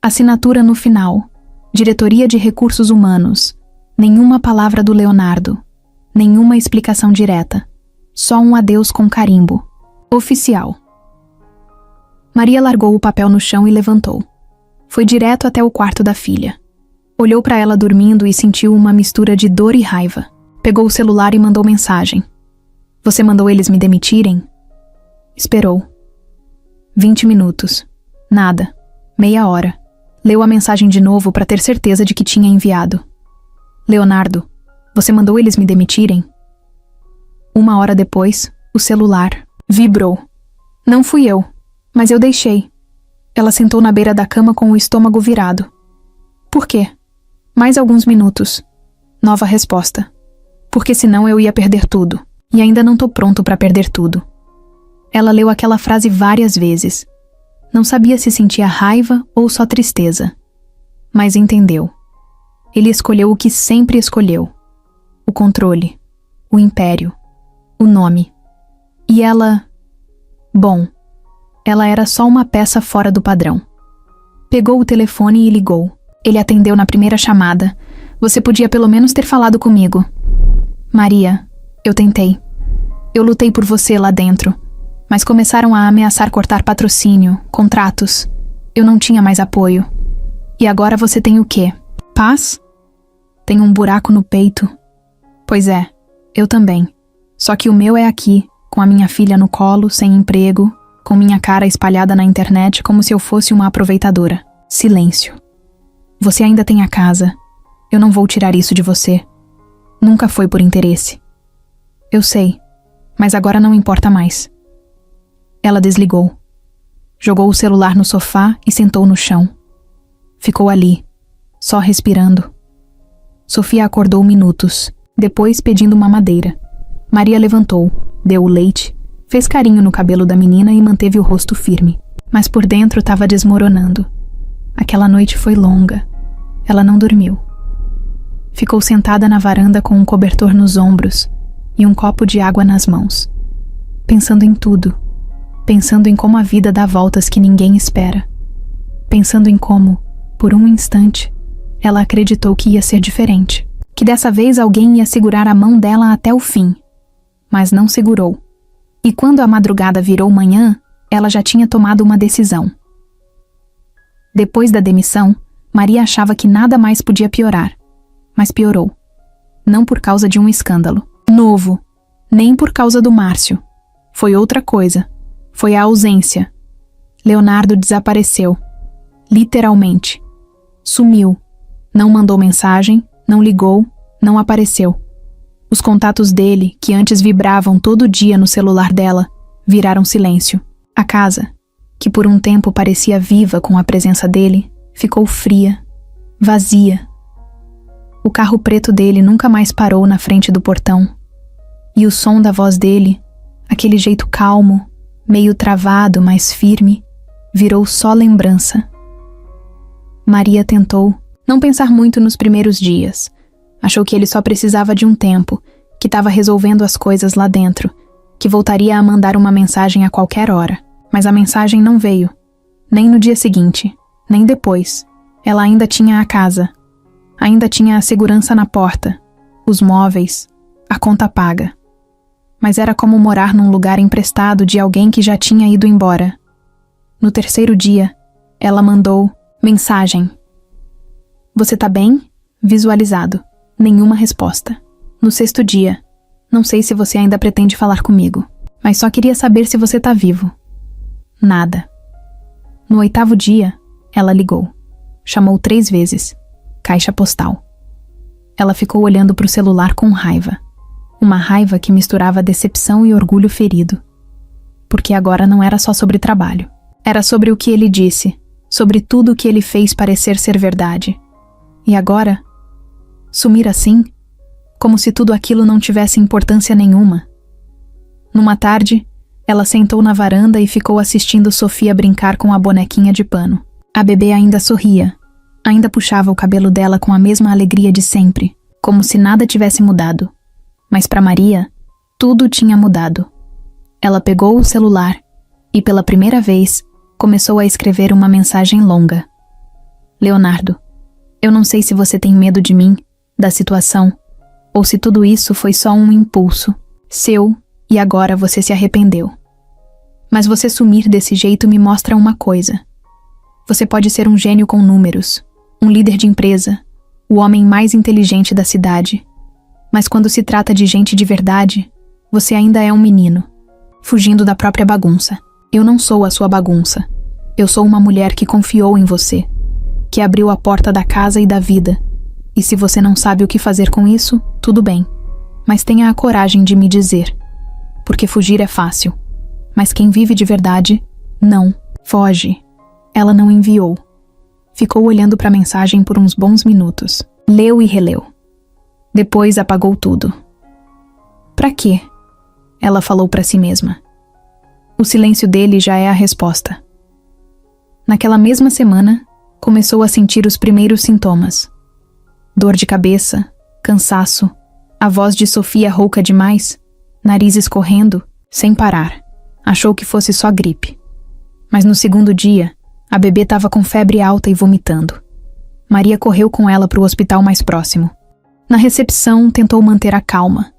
assinatura no final, diretoria de recursos humanos, nenhuma palavra do Leonardo, nenhuma explicação direta, só um adeus com carimbo, oficial. Maria largou o papel no chão e levantou. Foi direto até o quarto da filha. Olhou para ela dormindo e sentiu uma mistura de dor e raiva. Pegou o celular e mandou mensagem. Você mandou eles me demitirem? Esperou. 20 minutos. Nada. Meia hora. Leu a mensagem de novo para ter certeza de que tinha enviado. Leonardo, você mandou eles me demitirem? 1 hora depois, o celular vibrou. Não fui eu, mas eu deixei. Ela sentou na beira da cama com o estômago virado. Por quê? Mais alguns minutos. Nova resposta. Porque senão eu ia perder tudo. E ainda não tô pronto para perder tudo. Ela leu aquela frase várias vezes. Não sabia se sentia raiva ou só tristeza. Mas entendeu. Ele escolheu o que sempre escolheu. O controle. O império. O nome. E ela... Bom, ela era só uma peça fora do padrão. Pegou o telefone e ligou. Ele atendeu na primeira chamada. Você podia pelo menos ter falado comigo. Maria, eu tentei. Eu lutei por você lá dentro. Mas começaram a ameaçar cortar patrocínio, contratos. Eu não tinha mais apoio. E agora você tem o quê? Paz? Tenho um buraco no peito. Pois é, eu também. Só que o meu é aqui, com a minha filha no colo, sem emprego, com minha cara espalhada na internet como se eu fosse uma aproveitadora. Silêncio. Você ainda tem a casa. Eu não vou tirar isso de você. Nunca foi por interesse. Eu sei, mas agora não importa mais. Ela desligou. Jogou o celular no sofá e sentou no chão. Ficou ali, só respirando. Sofia acordou minutos, depois pedindo uma mamadeira. Maria levantou, deu o leite, fez carinho no cabelo da menina e manteve o rosto firme. Mas por dentro estava desmoronando. Aquela noite foi longa. Ela não dormiu. Ficou sentada na varanda com um cobertor nos ombros e um copo de água nas mãos. Pensando em tudo. Pensando em como a vida dá voltas que ninguém espera. Pensando em como, por um instante, ela acreditou que ia ser diferente. Que dessa vez alguém ia segurar a mão dela até o fim. Mas não segurou. E quando a madrugada virou manhã, ela já tinha tomado uma decisão. Depois da demissão, Maria achava que nada mais podia piorar. Mas piorou. Não por causa de um escândalo novo, nem por causa do Márcio. Foi outra coisa. Foi a ausência. Leonardo desapareceu. Literalmente. Sumiu. Não mandou mensagem, não ligou, não apareceu. Os contatos dele, que antes vibravam todo dia no celular dela, viraram silêncio. A casa, que por um tempo parecia viva com a presença dele, ficou fria, vazia. O carro preto dele nunca mais parou na frente do portão. E o som da voz dele, aquele jeito calmo, meio travado, mas firme, virou só lembrança. Maria tentou não pensar muito nos primeiros dias. Achou que ele só precisava de um tempo, que estava resolvendo as coisas lá dentro, que voltaria a mandar uma mensagem a qualquer hora. Mas a mensagem não veio. Nem no dia seguinte, nem depois. Ela ainda tinha a casa. Ainda tinha a segurança na porta, os móveis, a conta paga. Mas era como morar num lugar emprestado de alguém que já tinha ido embora. No terceiro dia, ela mandou mensagem. Você tá bem? Visualizado. Nenhuma resposta. No sexto dia, não sei se você ainda pretende falar comigo, mas só queria saber se você tá vivo. Nada. No oitavo dia, ela ligou. Chamou 3 vezes. Caixa postal. Ela ficou olhando pro celular com raiva. Uma raiva que misturava decepção e orgulho ferido. Porque agora não era só sobre trabalho. Era sobre o que ele disse, sobre tudo o que ele fez parecer ser verdade. E agora, sumir assim, como se tudo aquilo não tivesse importância nenhuma. Numa tarde, ela sentou na varanda e ficou assistindo Sofia brincar com a bonequinha de pano. A bebê ainda sorria, ainda puxava o cabelo dela com a mesma alegria de sempre, como se nada tivesse mudado. Mas para Maria, tudo tinha mudado. Ela pegou o celular e, pela primeira vez, começou a escrever uma mensagem longa. Leonardo, eu não sei se você tem medo de mim, da situação, ou se tudo isso foi só um impulso, seu, e agora você se arrependeu. Mas você sumir desse jeito me mostra uma coisa. Você pode ser um gênio com números, um líder de empresa, o homem mais inteligente da cidade. Mas quando se trata de gente de verdade, você ainda é um menino, fugindo da própria bagunça. Eu não sou a sua bagunça. Eu sou uma mulher que confiou em você, que abriu a porta da casa e da vida. E se você não sabe o que fazer com isso, tudo bem. Mas tenha a coragem de me dizer. Porque fugir é fácil. Mas quem vive de verdade, não. Foge. Ela não enviou. Ficou olhando para a mensagem por uns bons minutos. Leu e releu. Depois apagou tudo. Pra quê? Ela falou para si mesma. O silêncio dele já é a resposta. Naquela mesma semana, começou a sentir os primeiros sintomas. Dor de cabeça, cansaço, a voz de Sofia rouca demais, nariz escorrendo, sem parar. Achou que fosse só gripe. Mas no segundo dia, a bebê estava com febre alta e vomitando. Maria correu com ela para o hospital mais próximo. Na recepção, tentou manter a calma.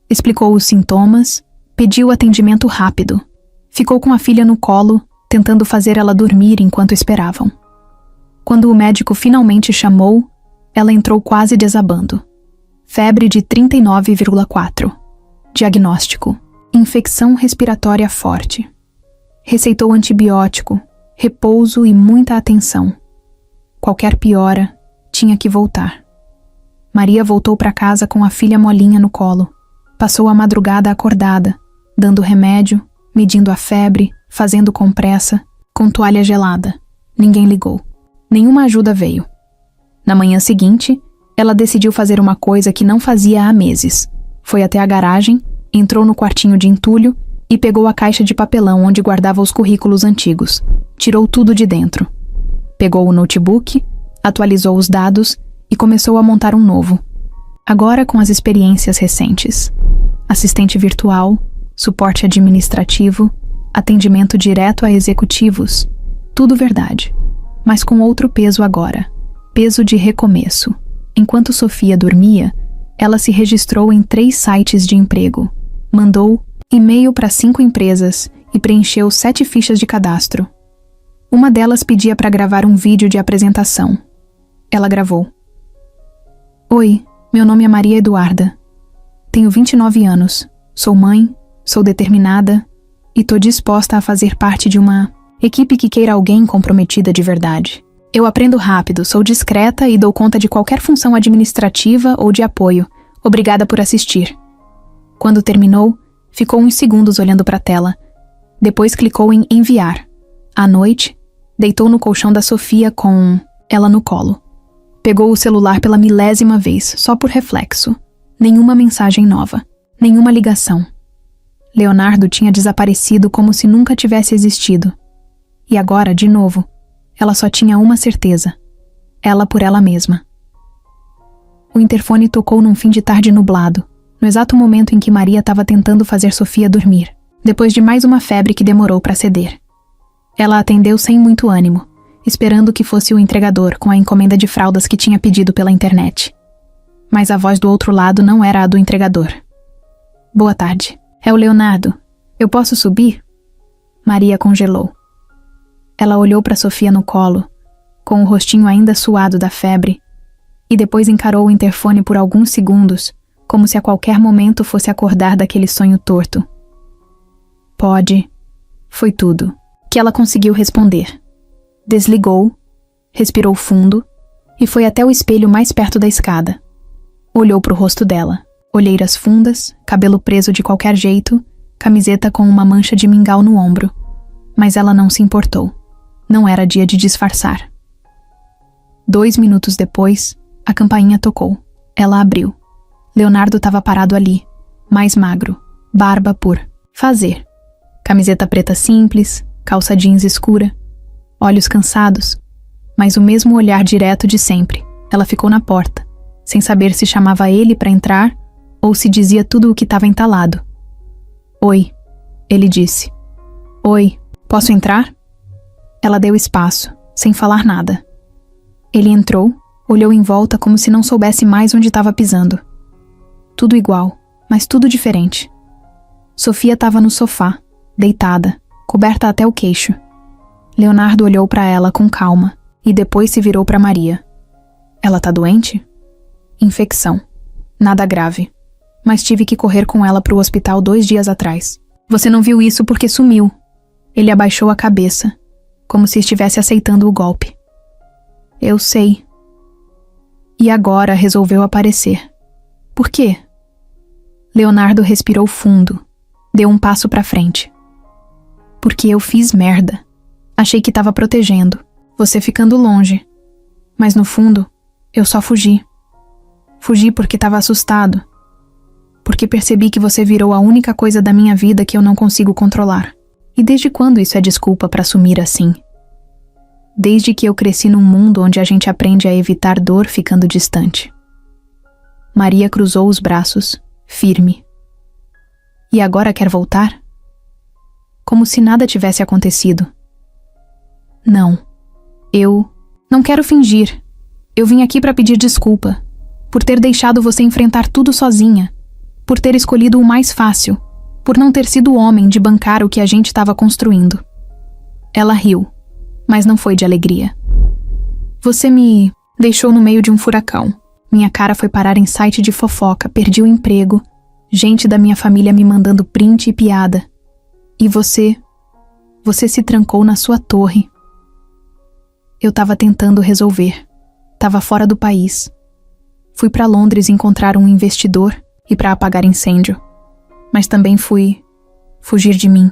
Explicou os sintomas, pediu atendimento rápido. Ficou com a filha no colo, tentando fazer ela dormir enquanto esperavam. Quando o médico finalmente chamou, ela entrou quase desabando. Febre de 39,4. Diagnóstico: infecção respiratória forte. Receitou antibiótico, repouso e muita atenção. Qualquer piora, tinha que voltar. Maria voltou para casa com a filha molinha no colo. Passou a madrugada acordada, dando remédio, medindo a febre, fazendo compressa, com toalha gelada. Ninguém ligou. Nenhuma ajuda veio. Na manhã seguinte, ela decidiu fazer uma coisa que não fazia há meses. Foi até a garagem, entrou no quartinho de entulho e pegou a caixa de papelão onde guardava os currículos antigos. Tirou tudo de dentro. Pegou o notebook, atualizou os dados e começou a montar um novo. Agora com as experiências recentes. Assistente virtual, suporte administrativo, atendimento direto a executivos. Tudo verdade. Mas com outro peso agora. Peso de recomeço. Enquanto Sofia dormia, ela se registrou em 3 sites de emprego. Mandou e-mail para 5 empresas e preencheu 7 fichas de cadastro. Uma delas pedia para gravar um vídeo de apresentação. Ela gravou. Oi, meu nome é Maria Eduarda. Tenho 29 anos. Sou mãe, sou determinada e tô disposta a fazer parte de uma equipe que queira alguém comprometida de verdade. Eu aprendo rápido, sou discreta e dou conta de qualquer função administrativa ou de apoio. Obrigada por assistir. Quando terminou, ficou uns segundos olhando para a tela. Depois clicou em enviar. À noite, deitou no colchão da Sofia com ela no colo. Pegou o celular pela 1000ª vez, só por reflexo. Nenhuma mensagem nova. Nenhuma ligação. Leonardo tinha desaparecido como se nunca tivesse existido. E agora, de novo, ela só tinha uma certeza. Ela por ela mesma. O interfone tocou num fim de tarde nublado, no exato momento em que Maria estava tentando fazer Sofia dormir, depois de mais uma febre que demorou para ceder. Ela atendeu sem muito ânimo, esperando que fosse o entregador com a encomenda de fraldas que tinha pedido pela internet. Mas a voz do outro lado não era a do entregador. Boa tarde. É o Leonardo. Eu posso subir? Maria congelou. Ela olhou para Sofia no colo, com o rostinho ainda suado da febre, e depois encarou o interfone por alguns segundos, como se a qualquer momento fosse acordar daquele sonho torto. Pode. Foi tudo que ela conseguiu responder. Desligou, respirou fundo e foi até o espelho mais perto da escada. Olhou para o rosto dela. Olheiras fundas, cabelo preso de qualquer jeito, camiseta com uma mancha de mingau no ombro. Mas ela não se importou. Não era dia de disfarçar. 2 minutos depois, a campainha tocou. Ela abriu. Leonardo estava parado ali, mais magro, barba por fazer. Camiseta preta simples, calça jeans escura, olhos cansados, mas o mesmo olhar direto de sempre. Ela ficou na porta, sem saber se chamava ele para entrar ou se dizia tudo o que estava entalado. Oi, ele disse. Oi, posso entrar? Ela deu espaço, sem falar nada. Ele entrou, olhou em volta como se não soubesse mais onde estava pisando. Tudo igual, mas tudo diferente. Sofia estava no sofá, deitada, coberta até o queixo. Leonardo olhou para ela com calma e depois se virou para Maria. Ela tá doente? Infecção. Nada grave. Mas tive que correr com ela para o hospital 2 dias atrás. Você não viu isso porque sumiu. Ele abaixou a cabeça, como se estivesse aceitando o golpe. Eu sei. E agora resolveu aparecer. Por quê? Leonardo respirou fundo, deu um passo para frente. Porque eu fiz merda. Achei que estava protegendo, você ficando longe. Mas no fundo, eu só fugi. Fugi porque estava assustado. Porque percebi que você virou a única coisa da minha vida que eu não consigo controlar. E desde quando isso é desculpa para sumir assim? Desde que eu cresci num mundo onde a gente aprende a evitar dor ficando distante. Maria cruzou os braços, firme. E agora quer voltar? Como se nada tivesse acontecido. Não. Eu não quero fingir. Eu vim aqui para pedir desculpa. Por ter deixado você enfrentar tudo sozinha. Por ter escolhido o mais fácil. Por não ter sido o homem de bancar o que a gente estava construindo. Ela riu, mas não foi de alegria. Você me deixou no meio de um furacão. Minha cara foi parar em site de fofoca, perdi o emprego, gente da minha família me mandando print e piada. E você se trancou na sua torre. Eu tava tentando resolver. Tava fora do país. Fui para Londres encontrar um investidor e para apagar incêndio. Mas também fui fugir de mim.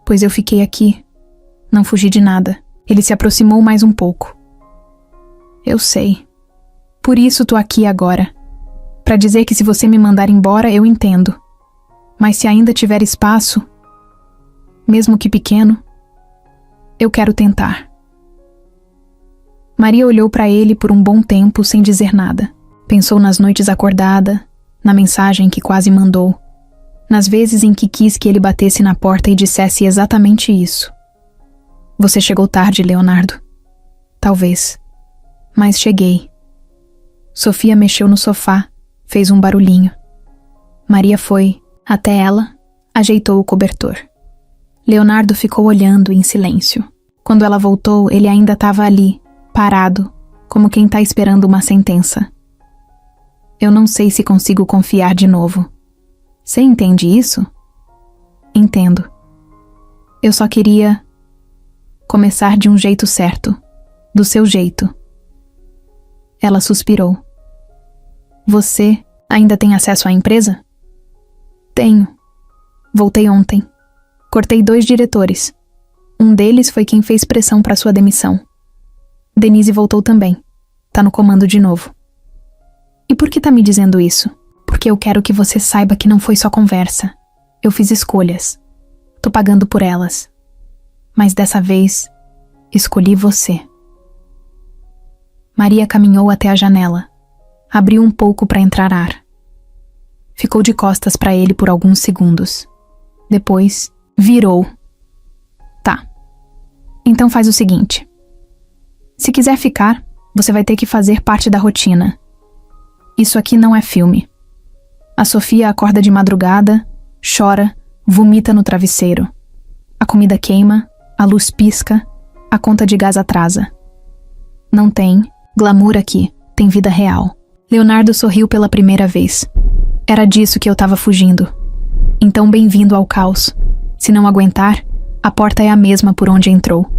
Pois eu fiquei aqui. Não fugi de nada. Ele se aproximou mais um pouco. Eu sei. Por isso tô aqui agora. Pra dizer que se você me mandar embora, eu entendo. Mas se ainda tiver espaço, mesmo que pequeno, eu quero tentar. Maria olhou pra ele por um bom tempo sem dizer nada. Pensou nas noites acordada, na mensagem que quase mandou, nas vezes em que quis que ele batesse na porta e dissesse exatamente isso. Você chegou tarde, Leonardo. Talvez. Mas cheguei. Sofia mexeu no sofá, fez um barulhinho. Maria foi até ela, ajeitou o cobertor. Leonardo ficou olhando em silêncio. Quando ela voltou, ele ainda estava ali, parado, como quem está esperando uma sentença. Eu não sei se consigo confiar de novo. Você entende isso? Entendo. Eu só queria começar de um jeito certo, do seu jeito. Ela suspirou. Você ainda tem acesso à empresa? Tenho. Voltei ontem. Cortei 2 diretores. Um deles foi quem fez pressão para sua demissão. Denise voltou também. Tá no comando de novo. E por que tá me dizendo isso? Porque eu quero que você saiba que não foi só conversa. Eu fiz escolhas. Tô pagando por elas. Mas dessa vez, escolhi você. Maria caminhou até a janela. Abriu um pouco para entrar ar. Ficou de costas para ele por alguns segundos. Depois, virou. Tá. Então faz o seguinte. Se quiser ficar, você vai ter que fazer parte da rotina. Isso aqui não é filme. A Sofia acorda de madrugada, chora, vomita no travesseiro. A comida queima, a luz pisca, a conta de gás atrasa. Não tem glamour aqui, tem vida real. Leonardo sorriu pela primeira vez. Era disso que eu tava fugindo. Então bem-vindo ao caos. Se não aguentar, a porta é a mesma por onde entrou.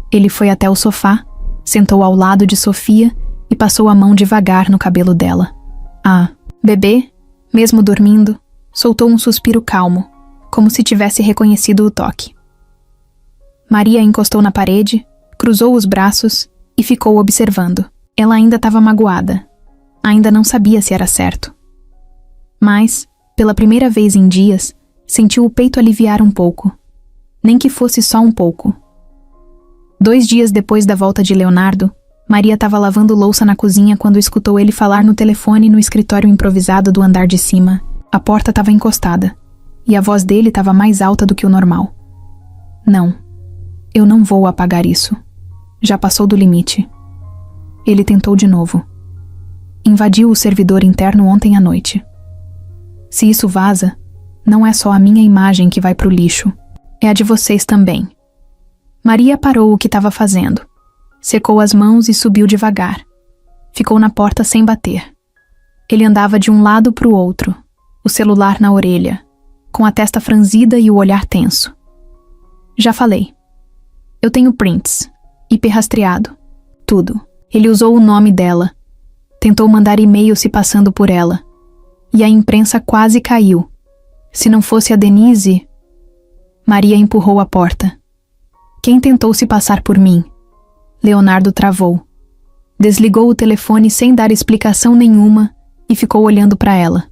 Ele foi até o sofá, sentou ao lado de Sofia e passou a mão devagar no cabelo dela. A bebê, mesmo dormindo, soltou um suspiro calmo, como se tivesse reconhecido o toque. Maria encostou na parede, cruzou os braços e ficou observando. Ela ainda estava magoada. Ainda não sabia se era certo. Mas, pela primeira vez em dias, sentiu o peito aliviar um pouco. Nem que fosse só um pouco. 2 dias depois da volta de Leonardo, Maria estava lavando louça na cozinha quando escutou ele falar no telefone no escritório improvisado do andar de cima. A porta estava encostada, e a voz dele estava mais alta do que o normal. Não, eu não vou apagar isso. Já passou do limite. Ele tentou de novo. Invadiu o servidor interno ontem à noite. Se isso vaza, não é só a minha imagem que vai pro lixo, é a de vocês também. Maria parou o que estava fazendo. Secou as mãos e subiu devagar. Ficou na porta sem bater. Ele andava de um lado pro outro, o celular na orelha, com a testa franzida e o olhar tenso. Já falei. Eu tenho prints, IP rastreado, tudo. Ele usou o nome dela. Tentou mandar e-mail se passando por ela. E a imprensa quase caiu. Se não fosse a Denise... Maria empurrou a porta. Quem tentou se passar por mim? Leonardo travou. Desligou o telefone sem dar explicação nenhuma e ficou olhando para ela.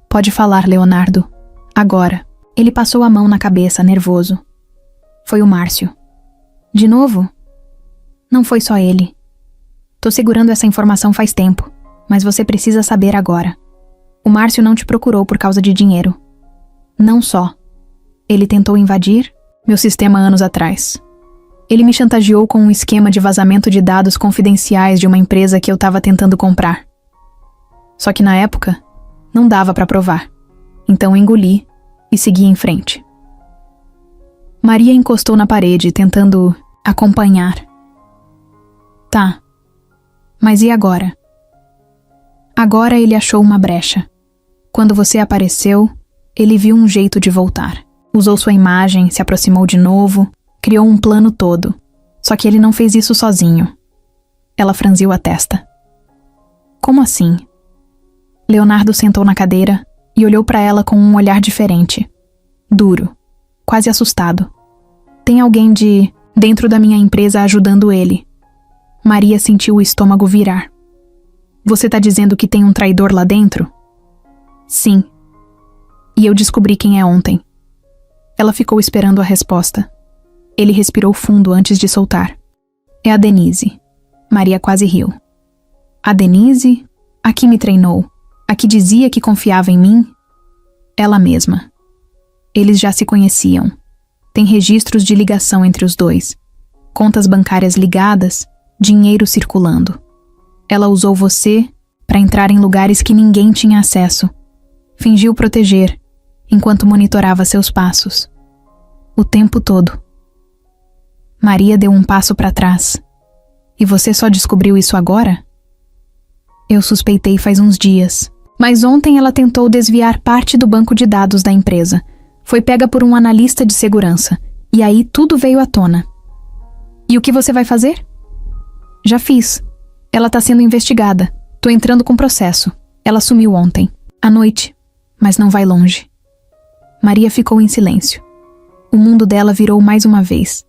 Pode falar, Leonardo. Agora. Ele passou a mão na cabeça, nervoso. Foi o Márcio. De novo? Não foi só ele. Tô segurando essa informação faz tempo, mas você precisa saber agora. O Márcio não te procurou por causa de dinheiro. Não só. Ele tentou invadir meu sistema anos atrás. Ele me chantageou com um esquema de vazamento de dados confidenciais de uma empresa que eu estava tentando comprar. Só que na época, não dava para provar. Então engoli e segui em frente. Maria encostou na parede, tentando acompanhar. Tá. Mas e agora? Agora ele achou uma brecha. Quando você apareceu, ele viu um jeito de voltar. Usou sua imagem, se aproximou de novo, criou um plano todo. Só que ele não fez isso sozinho. Ela franziu a testa. Como assim? Leonardo sentou na cadeira e olhou para ela com um olhar diferente. Duro, quase assustado. Tem alguém dentro da minha empresa ajudando ele. Maria sentiu o estômago virar. Você tá dizendo que tem um traidor lá dentro? Sim. E eu descobri quem é ontem. Ela ficou esperando a resposta. Ele respirou fundo antes de soltar. É a Denise. Maria quase riu. A Denise? A que me treinou? A que dizia que confiava em mim? Ela mesma. Eles já se conheciam. Tem registros de ligação entre os dois. Contas bancárias ligadas, dinheiro circulando. Ela usou você para entrar em lugares que ninguém tinha acesso. Fingiu proteger, enquanto monitorava seus passos. O tempo todo. Maria deu um passo para trás. E você só descobriu isso agora? Eu suspeitei faz uns dias. Mas ontem ela tentou desviar parte do banco de dados da empresa. Foi pega por um analista de segurança. E aí tudo veio à tona. E o que você vai fazer? Já fiz. Ela tá sendo investigada. Tô entrando com processo. Ela sumiu ontem, à noite. Mas não vai longe. Maria ficou em silêncio. O mundo dela virou mais uma vez.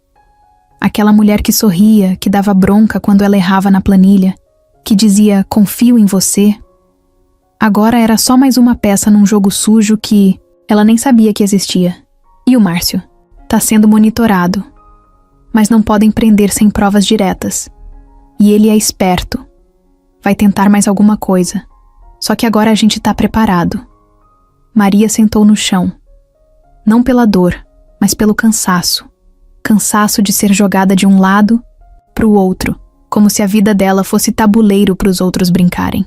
Aquela mulher que sorria, que dava bronca quando ela errava na planilha, que dizia "confio em você", agora era só mais uma peça num jogo sujo que ela nem sabia que existia. E o Márcio? Tá sendo monitorado. Mas não podem prender sem provas diretas. E ele é esperto. Vai tentar mais alguma coisa. Só que agora a gente tá preparado. Maria sentou no chão. Não pela dor, mas pelo cansaço. Cansaço de ser jogada de um lado pro outro, como se a vida dela fosse tabuleiro pros outros brincarem.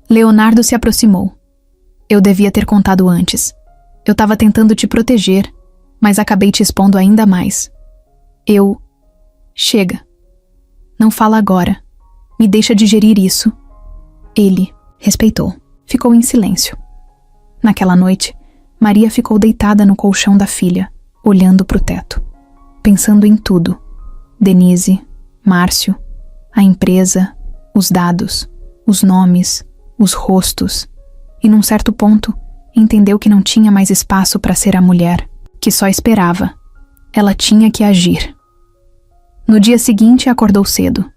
Leonardo se aproximou. Eu devia ter contado antes. Eu tava tentando te proteger, mas acabei te expondo ainda mais. Chega. Não fala agora. Me deixa digerir isso. Ele respeitou. Ficou em silêncio. Naquela noite, Maria ficou deitada no colchão da filha, olhando pro teto, pensando em tudo. Denise, Márcio, a empresa, os dados, os nomes, os rostos. E num certo ponto, entendeu que não tinha mais espaço para ser a mulher, que só esperava. Ela tinha que agir. No dia seguinte, acordou cedo.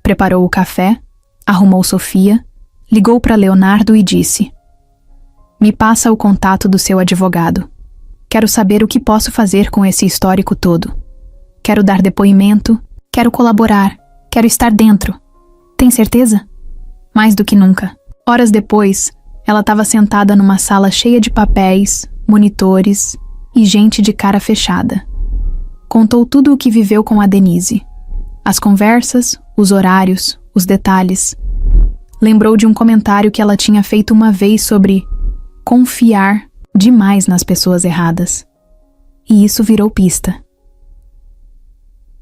Preparou o café, arrumou Sofia, ligou para Leonardo e disse: "Me passa o contato do seu advogado. Quero saber o que posso fazer com esse histórico todo. Quero dar depoimento, quero colaborar, quero estar dentro. Tem certeza?" Mais do que nunca. Horas depois, ela estava sentada numa sala cheia de papéis, monitores e gente de cara fechada. Contou tudo o que viveu com a Denise. As conversas, os horários, os detalhes. Lembrou de um comentário que ela tinha feito uma vez sobre confiar demais nas pessoas erradas. E isso virou pista.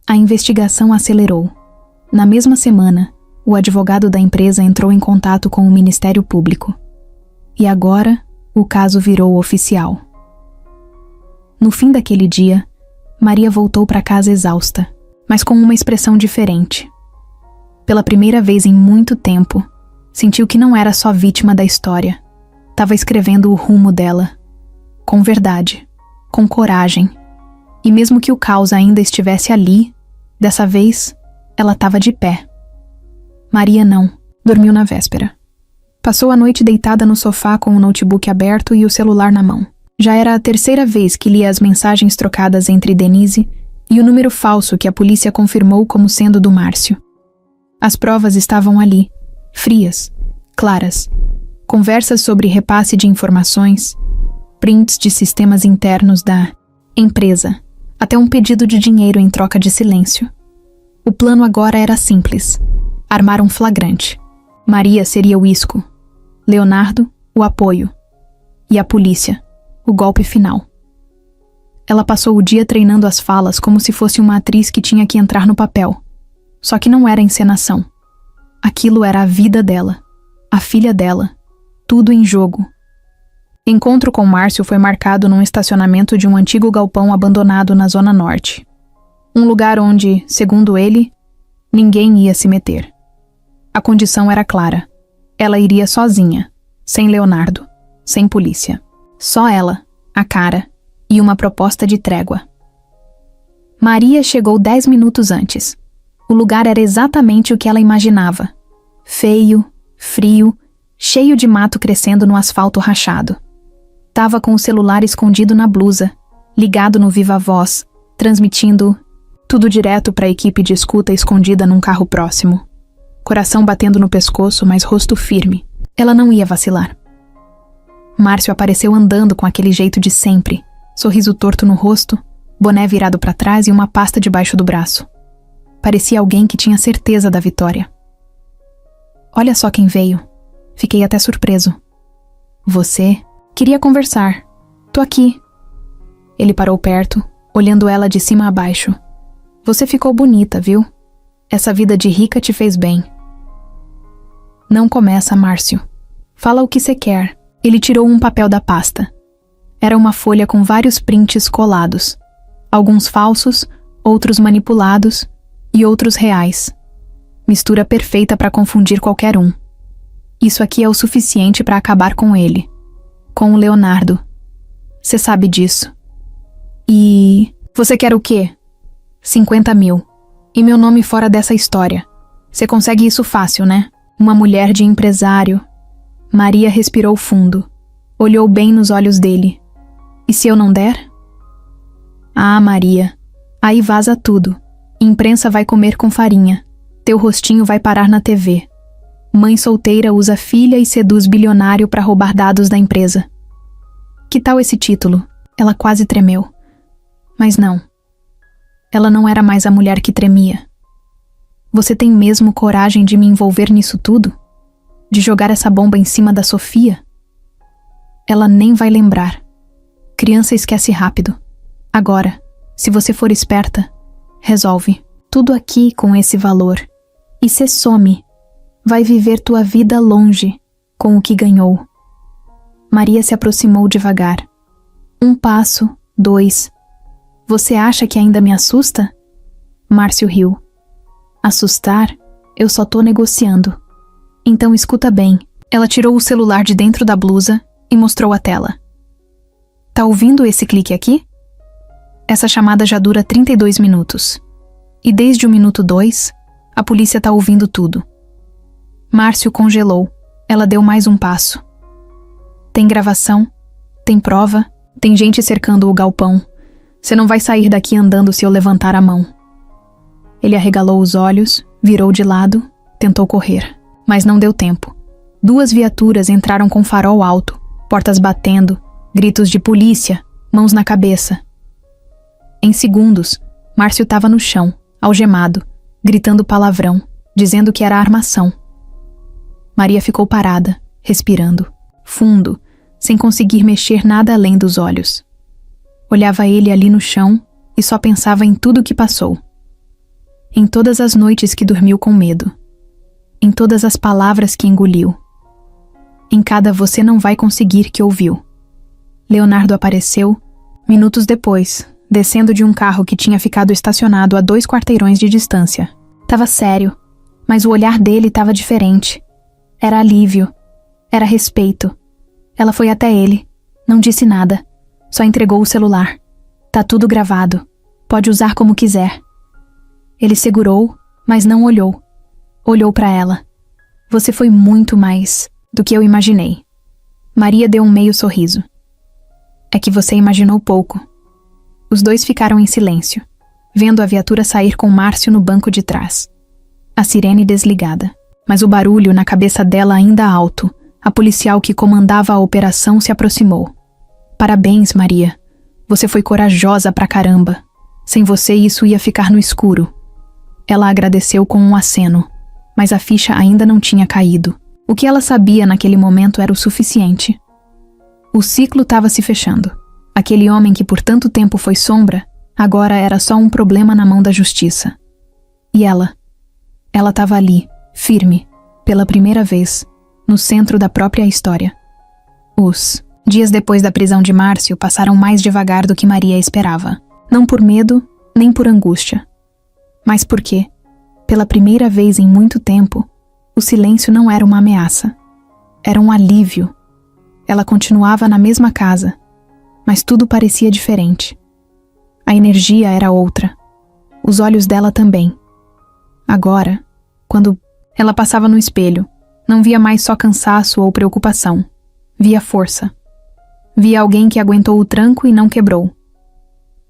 A investigação acelerou. Na mesma semana, o advogado da empresa entrou em contato com o Ministério Público. E agora, o caso virou oficial. No fim daquele dia, Maria voltou para casa exausta, mas com uma expressão diferente. Pela primeira vez em muito tempo, sentiu que não era só vítima da história. Estava escrevendo o rumo dela. Com verdade, com coragem. E mesmo que o caos ainda estivesse ali, dessa vez, ela estava de pé. Maria não, dormiu na véspera. Passou a noite deitada no sofá com o notebook aberto e o celular na mão. Já era a terceira vez que lia as mensagens trocadas entre Denise e o número falso que a polícia confirmou como sendo do Márcio. As provas estavam ali, frias, claras. Conversas sobre repasse de informações, prints de sistemas internos da empresa, até um pedido de dinheiro em troca de silêncio. O plano agora era simples: armar um flagrante. Maria seria o isco, Leonardo, o apoio, e a polícia, o golpe final. Ela passou o dia treinando as falas como se fosse uma atriz que tinha que entrar no papel. Só que não era encenação. Aquilo era a vida dela, a filha dela, tudo em jogo. Encontro com Márcio foi marcado num estacionamento de um antigo galpão abandonado na Zona Norte. Um lugar onde, segundo ele, ninguém ia se meter. A condição era clara. Ela iria sozinha, sem Leonardo, sem polícia. Só ela, a cara e uma proposta de trégua. Maria chegou 10 minutos antes. O lugar era exatamente o que ela imaginava. Feio, frio, cheio de mato crescendo no asfalto rachado. Tava com o celular escondido na blusa, ligado no Viva Voz, transmitindo tudo direto para a equipe de escuta escondida num carro próximo. Coração batendo no pescoço, mas rosto firme. Ela não ia vacilar. Márcio apareceu andando com aquele jeito de sempre, sorriso torto no rosto, boné virado para trás e uma pasta debaixo do braço. Parecia alguém que tinha certeza da vitória. "Olha só quem veio. Fiquei até surpreso." "Você? Queria conversar. Tô aqui." Ele parou perto, olhando ela de cima a baixo. "Você ficou bonita, viu? Essa vida de rica te fez bem." "Não começa, Márcio. Fala o que você quer." Ele tirou um papel da pasta. Era uma folha com vários prints colados. Alguns falsos, outros manipulados e outros reais. Mistura perfeita para confundir qualquer um. Isso aqui é o suficiente para acabar com ele. Com o Leonardo. Você sabe disso. E... você quer o quê? 50 mil. E meu nome fora dessa história. Você consegue isso fácil, né? Uma mulher de empresário. Maria respirou fundo. Olhou bem nos olhos dele. E se eu não der? Ah, Maria. Aí vaza tudo. Imprensa vai comer com farinha. Teu rostinho vai parar na TV. Mãe solteira usa filha e seduz bilionário para roubar dados da empresa. Que tal esse título? Ela quase tremeu. Mas não. Ela não era mais a mulher que tremia. Você tem mesmo coragem de me envolver nisso tudo? De jogar essa bomba em cima da Sofia? Ela nem vai lembrar. Criança esquece rápido. Agora, se você for esperta, resolve tudo aqui com esse valor. E se some, vai viver tua vida longe com o que ganhou. Maria se aproximou devagar. 1 passo, 2. Você acha que ainda me assusta? Márcio riu. Assustar? Eu só tô negociando. Então escuta bem. Ela tirou o celular de dentro da blusa e mostrou a tela. Tá ouvindo esse clique aqui? Essa chamada já dura 32 minutos. E desde o minuto 2, a polícia tá ouvindo tudo. Márcio congelou. Ela deu mais um passo. Tem gravação, tem prova, tem gente cercando o galpão. Você não vai sair daqui andando se eu levantar a mão. Ele arregalou os olhos, virou de lado, tentou correr, mas não deu tempo. 2 viaturas entraram com farol alto, portas batendo, gritos de polícia, mãos na cabeça. Em segundos, Márcio estava no chão, algemado, gritando palavrão, dizendo que era armação. Maria ficou parada, respirando, fundo, sem conseguir mexer nada além dos olhos. Olhava ele ali no chão e só pensava em tudo o que passou. Em todas as noites que dormiu com medo. Em todas as palavras que engoliu. Em cada você não vai conseguir que ouviu. Leonardo apareceu, minutos depois, descendo de um carro que tinha ficado estacionado a 2 quarteirões de distância. Tava sério, mas o olhar dele estava diferente. Era alívio. Era respeito. Ela foi até ele. Não disse nada. Só entregou o celular. Tá tudo gravado. Pode usar como quiser. Ele segurou, mas não olhou. Olhou para ela. Você foi muito mais do que eu imaginei. Maria deu um meio sorriso. É que você imaginou pouco. Os dois ficaram em silêncio, vendo a viatura sair com Márcio no banco de trás. A sirene desligada, mas o barulho na cabeça dela ainda alto. A policial que comandava a operação se aproximou. Parabéns, Maria. Você foi corajosa pra caramba. Sem você isso ia ficar no escuro. Ela agradeceu com um aceno, mas a ficha ainda não tinha caído. O que ela sabia naquele momento era o suficiente. O ciclo estava se fechando. Aquele homem que por tanto tempo foi sombra, agora era só um problema na mão da justiça. E ela? Ela estava ali, firme, pela primeira vez, no centro da própria história. Os dias depois da prisão de Márcio passaram mais devagar do que Maria esperava. Não por medo, nem por angústia. Mas porque, pela primeira vez em muito tempo, o silêncio não era uma ameaça. Era um alívio. Ela continuava na mesma casa, mas tudo parecia diferente. A energia era outra. Os olhos dela também. Agora, quando ela passava no espelho, não via mais só cansaço ou preocupação. Via força. Via alguém que aguentou o tranco e não quebrou.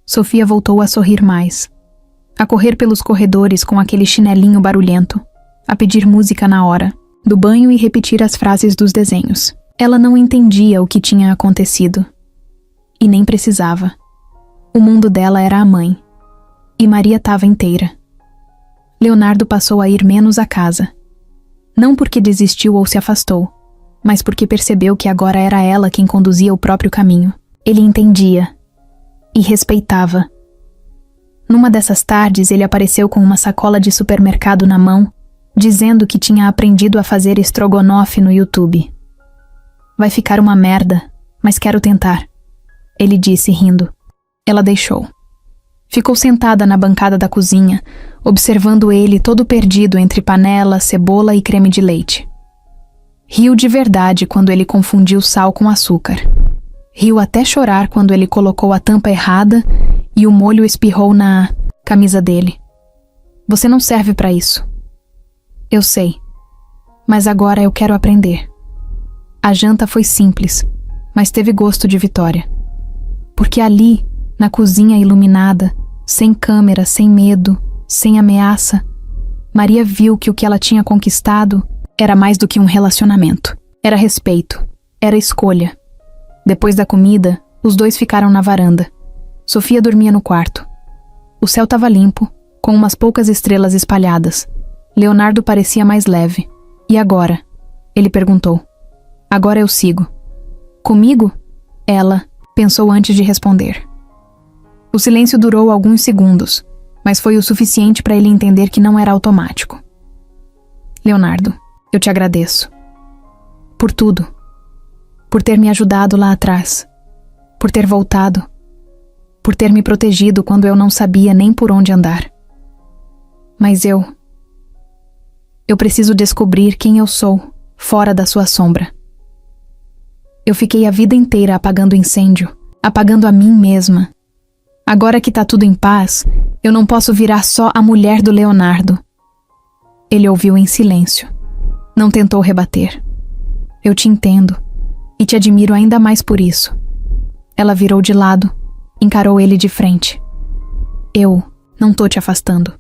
Sofia voltou a sorrir mais. A correr pelos corredores com aquele chinelinho barulhento. A pedir música na hora, do banho e repetir as frases dos desenhos. Ela não entendia o que tinha acontecido. E nem precisava. O mundo dela era a mãe. E Maria estava inteira. Leonardo passou a ir menos à casa. Não porque desistiu ou se afastou, mas porque percebeu que agora era ela quem conduzia o próprio caminho. Ele entendia. E respeitava. Numa dessas tardes, ele apareceu com uma sacola de supermercado na mão, dizendo que tinha aprendido a fazer estrogonofe no YouTube. Vai ficar uma merda, mas quero tentar, ele disse rindo. Ela deixou. Ficou sentada na bancada da cozinha, observando ele todo perdido entre panela, cebola e creme de leite. Riu de verdade quando ele confundiu sal com açúcar. Riu até chorar quando ele colocou a tampa errada e o molho espirrou na camisa dele. Você não serve para isso. Eu sei, mas agora eu quero aprender. A janta foi simples, mas teve gosto de vitória. Porque ali, na cozinha iluminada, sem câmera, sem medo, sem ameaça, Maria viu que o que ela tinha conquistado era mais do que um relacionamento. Era respeito, era escolha. Depois da comida, os dois ficaram na varanda. Sofia dormia no quarto. O céu estava limpo, com umas poucas estrelas espalhadas. Leonardo parecia mais leve. E agora? Ele perguntou. Agora eu sigo. Comigo? Ela pensou antes de responder. O silêncio durou alguns segundos, mas foi o suficiente para ele entender que não era automático. Leonardo, eu te agradeço. Por tudo. Por ter me ajudado lá atrás. Por ter voltado. Por ter me protegido quando eu não sabia nem por onde andar. Mas eu preciso descobrir quem eu sou, fora da sua sombra. Eu fiquei a vida inteira apagando incêndio, apagando a mim mesma. Agora que tá tudo em paz, eu não posso virar só a mulher do Leonardo. Ele ouviu em silêncio. Não tentou rebater. Eu te entendo, e te admiro ainda mais por isso. Ela virou de lado, encarou ele de frente. Eu não tô te afastando.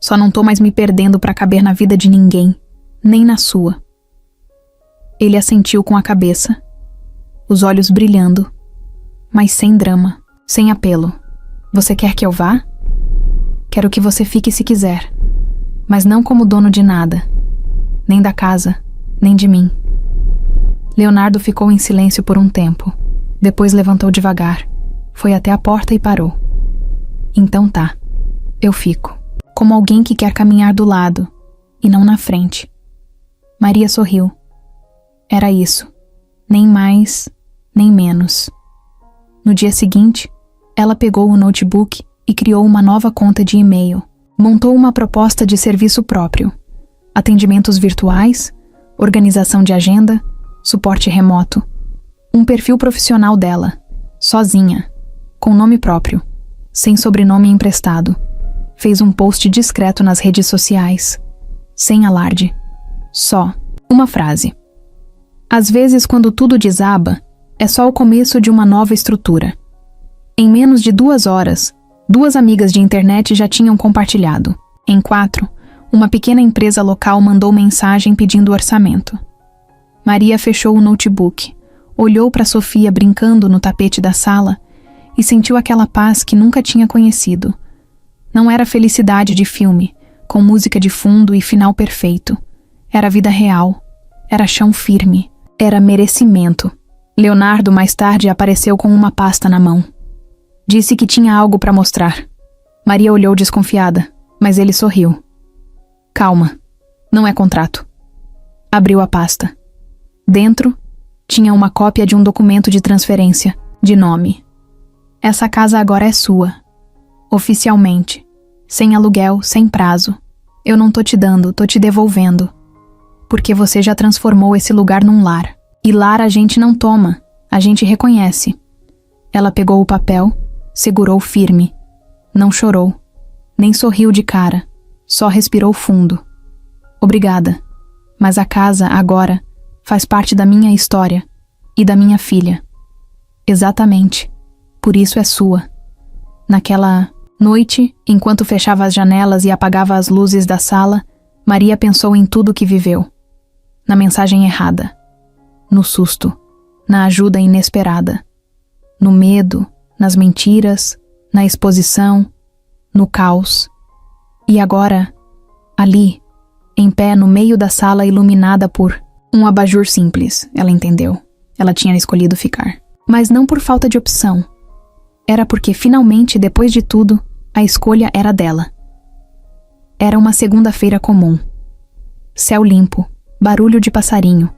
Só não tô mais me perdendo pra caber na vida de ninguém, nem na sua. Ele assentiu com a cabeça, os olhos brilhando, mas sem drama, sem apelo. Você quer que eu vá? Quero que você fique se quiser, mas não como dono de nada, nem da casa, nem de mim. Leonardo ficou em silêncio por um tempo, depois levantou devagar, foi até a porta e parou. Então tá, eu fico. Como alguém que quer caminhar do lado, e não na frente. Maria sorriu. Era isso. Nem mais, nem menos. No dia seguinte, ela pegou o notebook e criou uma nova conta de e-mail. Montou uma proposta de serviço próprio. Atendimentos virtuais, organização de agenda, suporte remoto. Um perfil profissional dela, sozinha, com nome próprio, sem sobrenome emprestado. Fez um post discreto nas redes sociais, sem alarde. Só uma frase. Às vezes, quando tudo desaba, é só o começo de uma nova estrutura. Em menos de 2 horas, 2 amigas de internet já tinham compartilhado. Em 4, uma pequena empresa local mandou mensagem pedindo orçamento. Maria fechou o notebook, olhou para Sofia brincando no tapete da sala e sentiu aquela paz que nunca tinha conhecido. Não era felicidade de filme, com música de fundo e final perfeito. Era vida real. Era chão firme. Era merecimento. Leonardo mais tarde apareceu com uma pasta na mão. Disse que tinha algo para mostrar. Maria olhou desconfiada, mas ele sorriu. Calma, não é contrato. Abriu a pasta. Dentro, tinha uma cópia de um documento de transferência, de nome. Essa casa agora é sua. Oficialmente. Sem aluguel, sem prazo. Eu não tô te dando, tô te devolvendo. Porque você já transformou esse lugar num lar. E lar a gente não toma, a gente reconhece. Ela pegou o papel, segurou firme. Não chorou, nem sorriu de cara, só respirou fundo. Obrigada, mas a casa, agora, faz parte da minha história e da minha filha. Exatamente, por isso é sua. Naquela noite, enquanto fechava as janelas e apagava as luzes da sala, Maria pensou em tudo que viveu. Na mensagem errada, no susto, na ajuda inesperada, no medo, nas mentiras, na exposição, no caos. E agora, ali, em pé no meio da sala iluminada por um abajur simples, ela entendeu. Ela tinha escolhido ficar. Mas não por falta de opção. Era porque finalmente, depois de tudo, a escolha era dela. Era uma segunda-feira comum. Céu limpo, barulho de passarinho,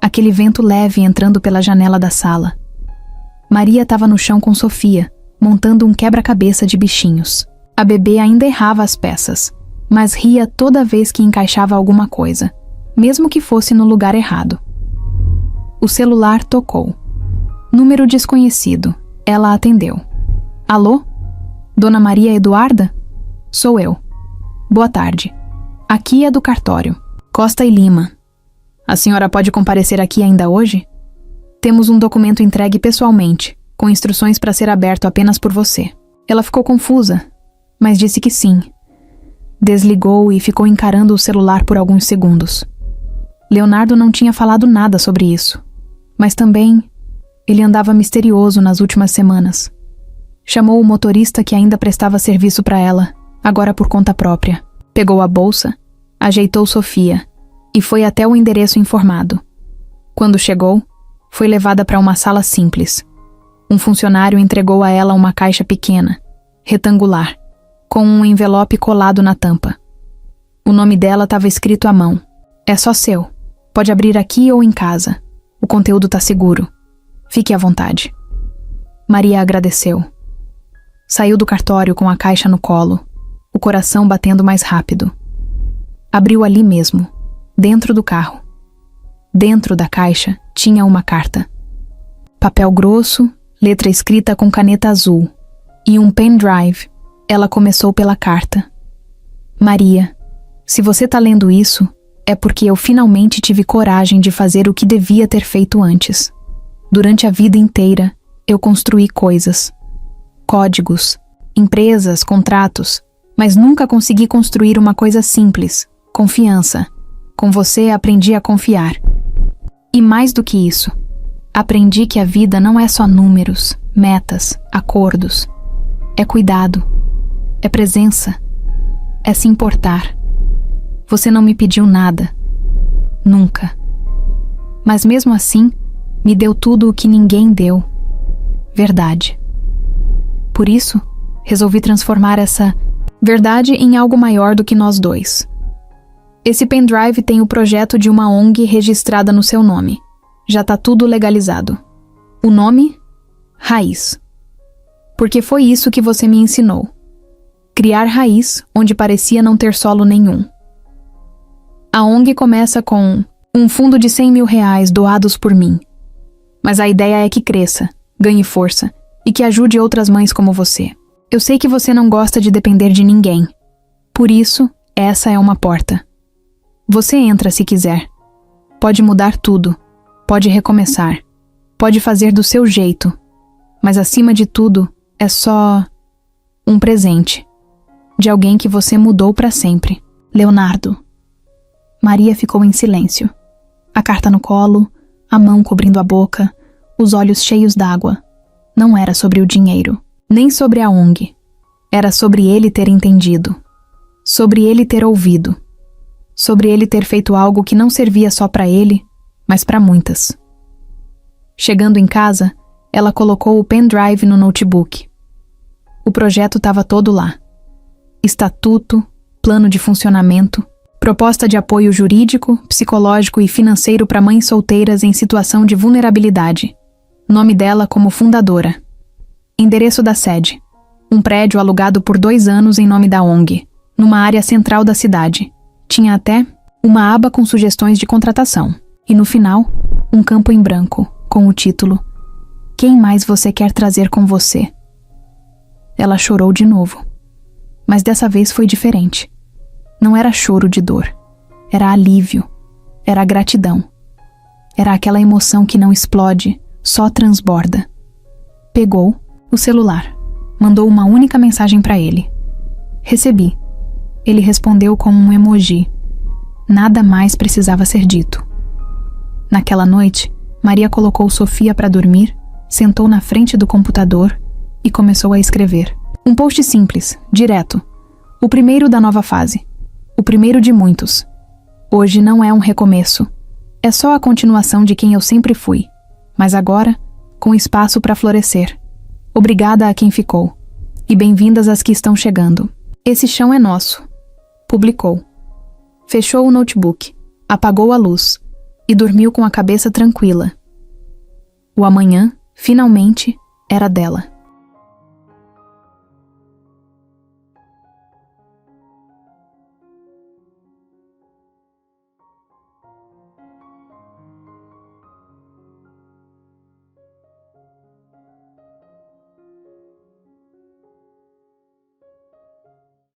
aquele vento leve entrando pela janela da sala. Maria estava no chão com Sofia, montando um quebra-cabeça de bichinhos. A bebê ainda errava as peças, mas ria toda vez que encaixava alguma coisa, mesmo que fosse no lugar errado. O celular tocou. Número desconhecido. Ela atendeu. Alô? Dona Maria Eduarda? Sou eu. Boa tarde. Aqui é do cartório. Costa e Lima. A senhora pode comparecer aqui ainda hoje? Temos um documento entregue pessoalmente, com instruções para ser aberto apenas por você. Ela ficou confusa, mas disse que sim. Desligou e ficou encarando o celular por alguns segundos. Leonardo não tinha falado nada sobre isso, mas também ele andava misterioso nas últimas semanas. Chamou o motorista que ainda prestava serviço para ela, agora por conta própria. Pegou a bolsa, ajeitou Sofia e foi até o endereço informado. Quando chegou, foi levada para uma sala simples. Um funcionário entregou a ela uma caixa pequena, retangular, com um envelope colado na tampa. O nome dela estava escrito à mão. É só seu. Pode abrir aqui ou em casa. O conteúdo tá seguro. Fique à vontade. Maria agradeceu. Saiu do cartório com a caixa no colo, o coração batendo mais rápido. Abriu ali mesmo, dentro do carro. Dentro da caixa tinha uma carta. Papel grosso, letra escrita com caneta azul e um pendrive. Ela começou pela carta. Maria, se você tá lendo isso, é porque eu finalmente tive coragem de fazer o que devia ter feito antes. Durante a vida inteira, eu construí coisas. Códigos, empresas, contratos, mas nunca consegui construir uma coisa simples, confiança. Com você aprendi a confiar. E mais do que isso, aprendi que a vida não é só números, metas, acordos. É cuidado, é presença, é se importar. Você não me pediu nada, nunca. Mas mesmo assim, me deu tudo o que ninguém deu. Verdade. Por isso, resolvi transformar essa verdade em algo maior do que nós dois. Esse pendrive tem o projeto de uma ONG registrada no seu nome. Já tá tudo legalizado. O nome? Raiz. Porque foi isso que você me ensinou. Criar raiz onde parecia não ter solo nenhum. A ONG começa com um fundo de R$100 mil doados por mim. Mas a ideia é que cresça, ganhe força e que ajude outras mães como você. Eu sei que você não gosta de depender de ninguém. Por isso, essa é uma porta. Você entra se quiser. Pode mudar tudo. Pode recomeçar. Pode fazer do seu jeito. Mas acima de tudo, é só um presente. De alguém que você mudou para sempre. Leonardo. Maria ficou em silêncio. A carta no colo, a mão cobrindo a boca, os olhos cheios d'água. Não era sobre o dinheiro, nem sobre a ONG. Era sobre ele ter entendido. Sobre ele ter ouvido. Sobre ele ter feito algo que não servia só para ele, mas para muitas. Chegando em casa, ela colocou o pendrive no notebook. O projeto estava todo lá. Estatuto, plano de funcionamento, proposta de apoio jurídico, psicológico e financeiro para mães solteiras em situação de vulnerabilidade. Nome dela como fundadora. Endereço da sede. Um prédio alugado por 2 anos em nome da ONG, numa área central da cidade. Tinha até uma aba com sugestões de contratação. E no final, um campo em branco, com o título Quem mais você quer trazer com você? Ela chorou de novo. Mas dessa vez foi diferente. Não era choro de dor. Era alívio. Era gratidão. Era aquela emoção que não explode, só transborda. Pegou o celular. Mandou uma única mensagem para ele. Recebi. Ele respondeu com um emoji. Nada mais precisava ser dito. Naquela noite, Maria colocou Sofia para dormir, sentou na frente do computador e começou a escrever. Um post simples, direto. O primeiro da nova fase. O primeiro de muitos. Hoje não é um recomeço. É só a continuação de quem eu sempre fui. Mas agora, com espaço para florescer. Obrigada a quem ficou. E bem-vindas às que estão chegando. Esse chão é nosso. Publicou. Fechou o notebook. Apagou a luz. E dormiu com a cabeça tranquila. O amanhã, finalmente, era dela.